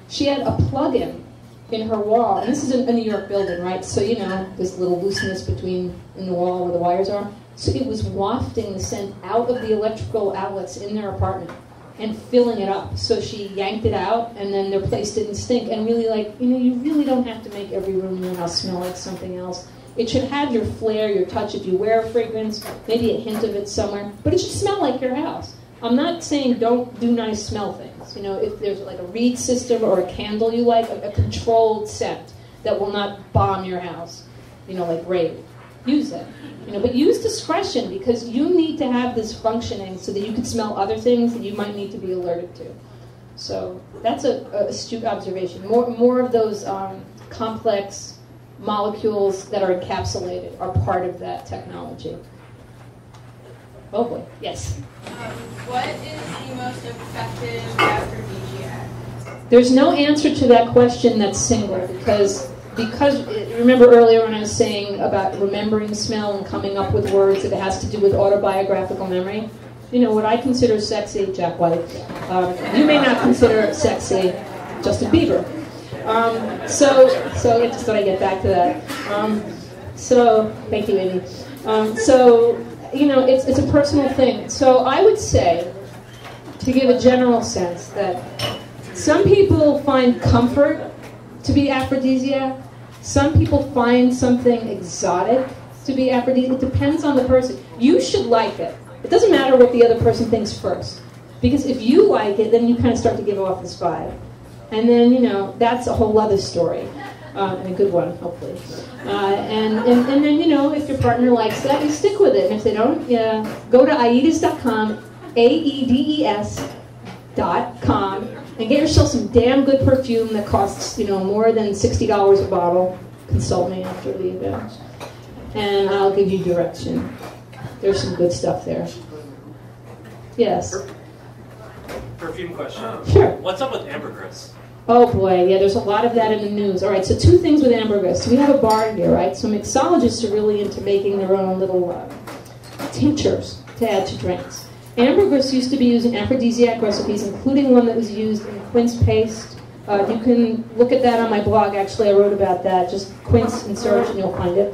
She had a plug-in in her wall, and this is a New York building, right? So, this little looseness in the wall where the wires are. So it was wafting the scent out of the electrical outlets in their apartment and filling it up. So she yanked it out, and then their place didn't stink. And really, you really don't have to make every room in your house smell like something else. It should have your flair, your touch. If you wear a fragrance, maybe a hint of it somewhere. But it should smell like your house. I'm not saying don't do nice smell things. If there's like a reed system or a candle you like, a controlled scent that will not bomb your house, like Raid. Use it. But use discretion, because you need to have this functioning so that you can smell other things that you might need to be alerted to. So that's an astute observation. More of those complex molecules that are encapsulated are part of that technology. Oh boy, yes? What is the most effective aphrodisiac? There's no answer to that question that's single, because remember earlier when I was saying about remembering smell and coming up with words that it has to do with autobiographical memory? What I consider sexy, Jack White, you may not consider sexy Justin Bieber. So I just thought I'd get back to that. Thank you, Amy. It's a personal thing. So I would say, to give a general sense, that some people find comfort to be aphrodisiac. Some people find something exotic to be aphrodisiac. It depends on the person. You should like it. It doesn't matter what the other person thinks first. Because if you like it, then you kind of start to give off this vibe. And then, that's a whole other story. And a good one, hopefully. And then, if your partner likes that, you stick with it. And if they don't, go to aedes.com, AEDES.com, and get yourself some damn good perfume that costs, more than $60 a bottle. Consult me after the event. And I'll give you direction. There's some good stuff there. Yes? Perfume question. Sure. What's up with ambergris? Oh boy, yeah, there's a lot of that in the news. All right, so 2 things with ambergris. So we have a bar here, right? So mixologists are really into making their own little tinctures to add to drinks. Ambergris used to be used in aphrodisiac recipes, including one that was used in quince paste. You can look at that on my blog. Actually, I wrote about that. Just quince and search, and you'll find it.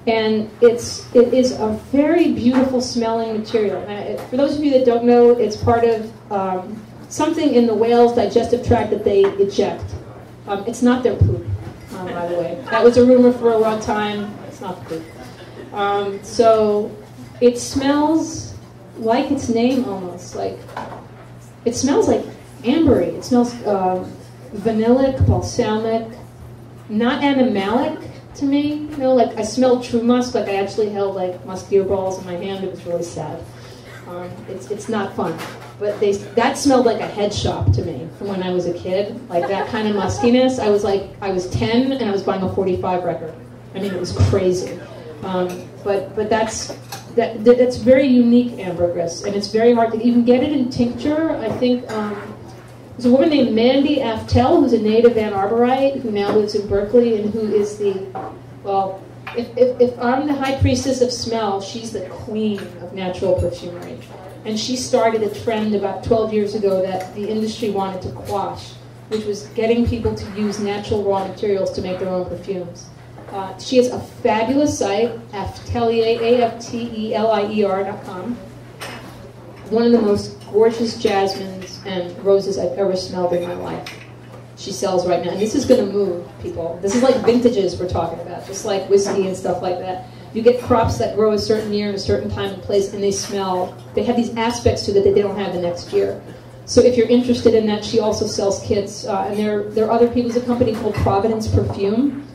And it is a very beautiful smelling material. For those of you that don't know, it's part of something in the whale's digestive tract that they eject. It's not their poop, by the way. That was a rumor for a long time. It's not the poop. So it smells like its name almost. It smells like ambery. It smells vanillic, balsamic, not animalic to me. You know, like I smelled true musk, like I actually held like musky balls in my hand. It was really sad. It's not fun. But that smelled like a head shop to me from when I was a kid. Like that kind of muskiness. I was 10 and I was buying a 45 record. I mean, it was crazy. But that's very unique ambergris, and it's very hard to even get it in tincture. I think there's a woman named Mandy Aftel, who's a native Ann Arborite, who now lives in Berkeley, and who is if I'm the high priestess of smell, she's the queen of natural perfumery. And she started a trend about 12 years ago that the industry wanted to quash, which was getting people to use natural raw materials to make their own perfumes. She has a fabulous site, Aftelier, AFTELIER.com. One of the most gorgeous jasmines and roses I've ever smelled in my life. She sells right now. And this is going to move, people. This is like vintages we're talking about, just like whiskey and stuff like that. You get crops that grow a certain year in a certain time and place, and they have these aspects to it that they don't have the next year. So if you're interested in that, she also sells kits. And there are other people. There's a company called Providence Perfume.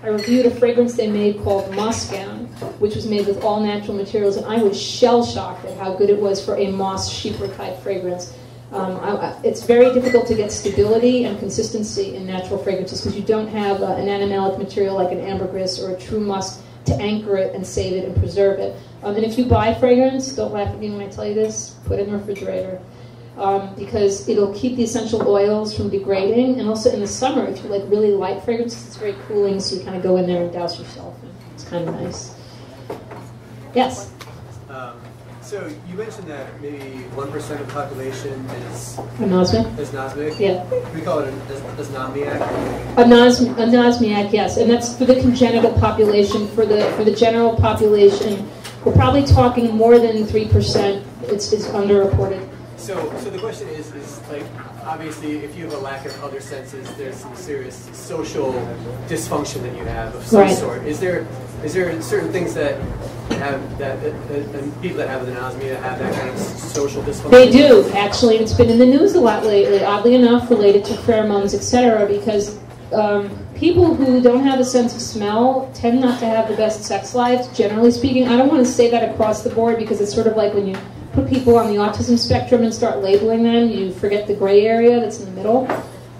I reviewed a fragrance they made called Moss-Gown, which was made with all natural materials, and I was shell-shocked at how good it was for a moss sheeper type fragrance. It's very difficult to get stability and consistency in natural fragrances because you don't have an animalic material like an ambergris or a true musk to anchor it and save it and preserve it. And if you buy fragrance, don't laugh at me when I tell you this, put it in the refrigerator. Because it'll keep the essential oils from degrading, and also in the summer, if you like really light fragrances, it's very cooling, so you kind of go in there and douse yourself, and it's kind of nice. Yes? So you mentioned that maybe 1% of the population is anosmic. Yeah. We call it anosmiac. Anosmiac, yes, and that's for the congenital population. For the general population, we're probably talking more than 3%. It's underreported. So the question is like, obviously, if you have a lack of other senses, there's some serious social dysfunction that you have of some sort. Is there certain things that have that people that have an anosmia have that kind of social dysfunction? They do, actually. It's been in the news a lot lately, oddly enough, related to pheromones, etc., because people who don't have a sense of smell tend not to have the best sex lives, generally speaking. I don't want to say that across the board because it's sort of like when you put people on the autism spectrum and start labeling them, you forget the gray area that's in the middle.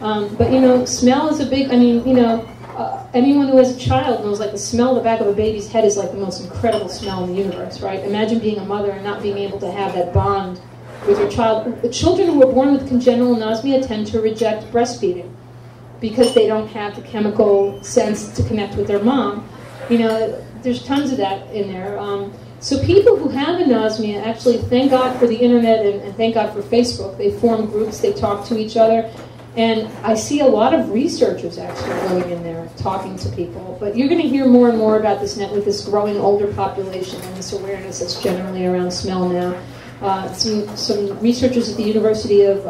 But, you know, smell is a big, anyone who has a child knows, like, the smell of the back of a baby's head is, like, the most incredible smell in the universe, right? Imagine being a mother and not being able to have that bond with your child. The children who are born with congenital anosmia tend to reject breastfeeding because they don't have the chemical sense to connect with their mom. You know, there's tons of that in there. So people who have anosmia actually thank God for the internet and thank God for Facebook. They form groups, they talk to each other. And I see a lot of researchers actually going in there, talking to people. But you're going to hear more and more about this net with this growing older population and this awareness that's generally around smell now. Some researchers at the University of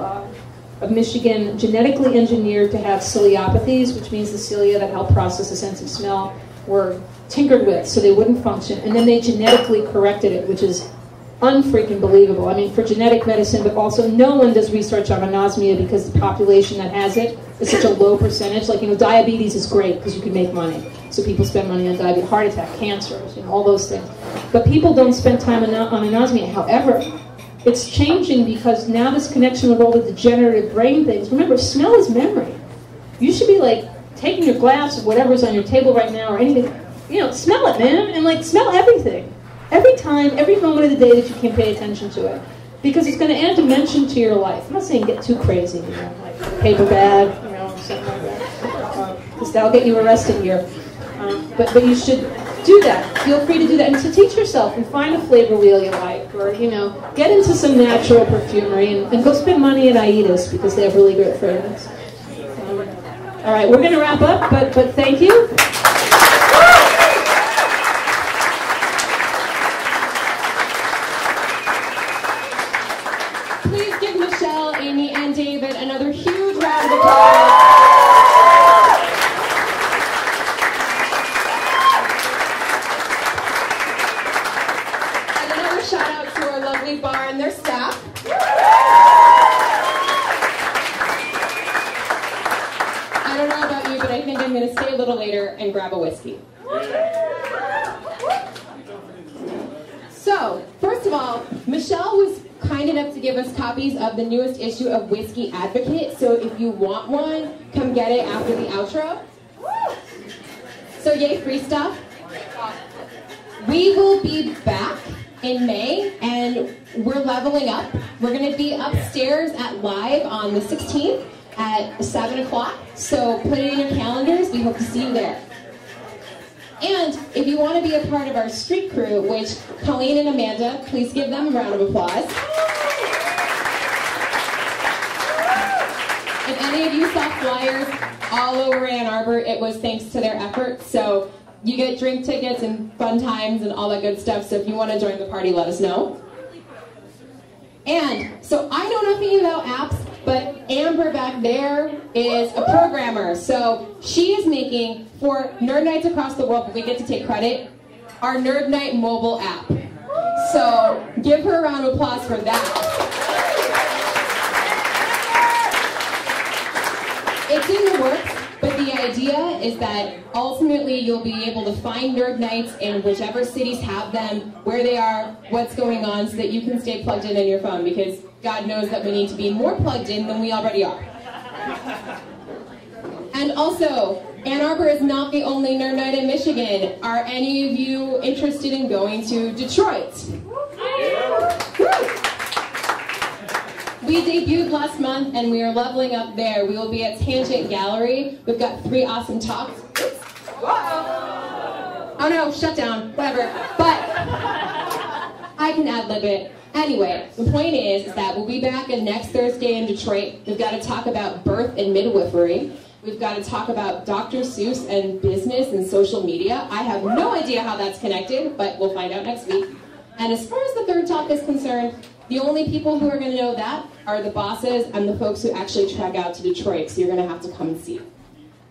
Michigan genetically engineered to have ciliopathies, which means the cilia that help process the sense of smell were tinkered with so they wouldn't function, and then they genetically corrected it, which is unfreaking believable. I mean, for genetic medicine, but also no one does research on anosmia because the population that has it is such a low percentage. Like, you know, diabetes is great because you can make money, so people spend money on diabetes, heart attack, cancers, you know, all those things. But people don't spend time on anosmia. However, it's changing because now this connection with all the degenerative brain things. Remember, smell is memory. You should be like taking your glass of whatever's on your table right now or anything. You know, smell it, man, and like smell everything. Every time, every moment of the day that you can pay attention to it. because it's going to add dimension to your life. I'm not saying get too crazy, you know, like paper bag, you know, something like that, because that'll get you arrested here. But you should do that. Feel free to do that, and to teach yourself and find a flavor wheel you like, or you know, get into some natural perfumery and go spend money at Aida's because they have really great fragrance. All right, we're going to wrap up, but thank you. Please give Michelle, Amy, and David another huge round of applause. And another shout out to our lovely bar and their staff. I don't know about you, but I think I'm going to stay a little later and grab a whiskey. So, first of all, Michelle was kind enough to give us copies of the newest issue of Whiskey Advocate, so if you want one, come get it after the outro. So yay, free stuff. We will be back in May, and we're leveling up. We're going to be upstairs at Live on the 16th at 7 o'clock, so put it in your calendars. We hope to see you there. And if you want to be a part of our street crew, which Colleen and Amanda, please give them a round of applause. If any of you saw flyers all over Ann Arbor, it was thanks to their efforts. So you get drink tickets and fun times and all that good stuff. So if you want to join the party, let us know. And so I know nothing about apps, but Amber back there is a programmer. So she is making, for Nerd Nights across the world, but we get to take credit, our Nerd Night mobile app. So give her a round of applause for that. It's in the works, but the idea is that ultimately you'll be able to find Nerd Nights in whichever cities have them, where they are, what's going on, so that you can stay plugged in your phone, because God knows that we need to be more plugged in than we already are. And also, Ann Arbor is not the only Nerd Night in Michigan. Are any of you interested in going to Detroit? We debuted last month, and we are leveling up there. We will be at Tangent Gallery. We've got 3 awesome talks. Oh no, shut down, whatever. But I can ad-lib it. Anyway, the point is that we'll be back next Thursday in Detroit. We've got to talk about birth and midwifery. We've got to talk about Dr. Seuss and business and social media. I have no idea how that's connected, but we'll find out next week. And as far as the third talk is concerned, the only people who are going to know that are the bosses and the folks who actually trek out to Detroit, so you're going to have to come and see.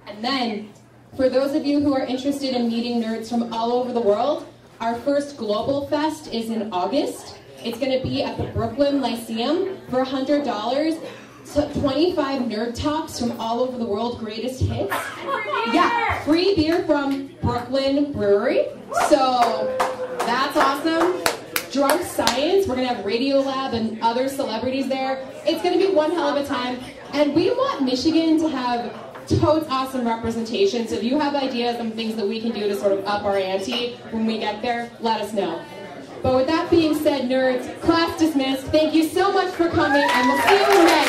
And then, for those of you who are interested in meeting nerds from all over the world, our first Global Fest is in August. It's going to be at the Brooklyn Lyceum for $100. So 25 nerd talks from all over the world, greatest hits. Yeah, free beer from Brooklyn Brewery. So that's awesome. Drunk Science, we're going to have Radiolab and other celebrities there. It's going to be one hell of a time. And we want Michigan to have totes awesome representation. So if you have ideas and things that we can do to sort of up our ante when we get there, let us know. But with that being said, nerds, class dismissed. Thank you so much for coming, and we'll see you in May.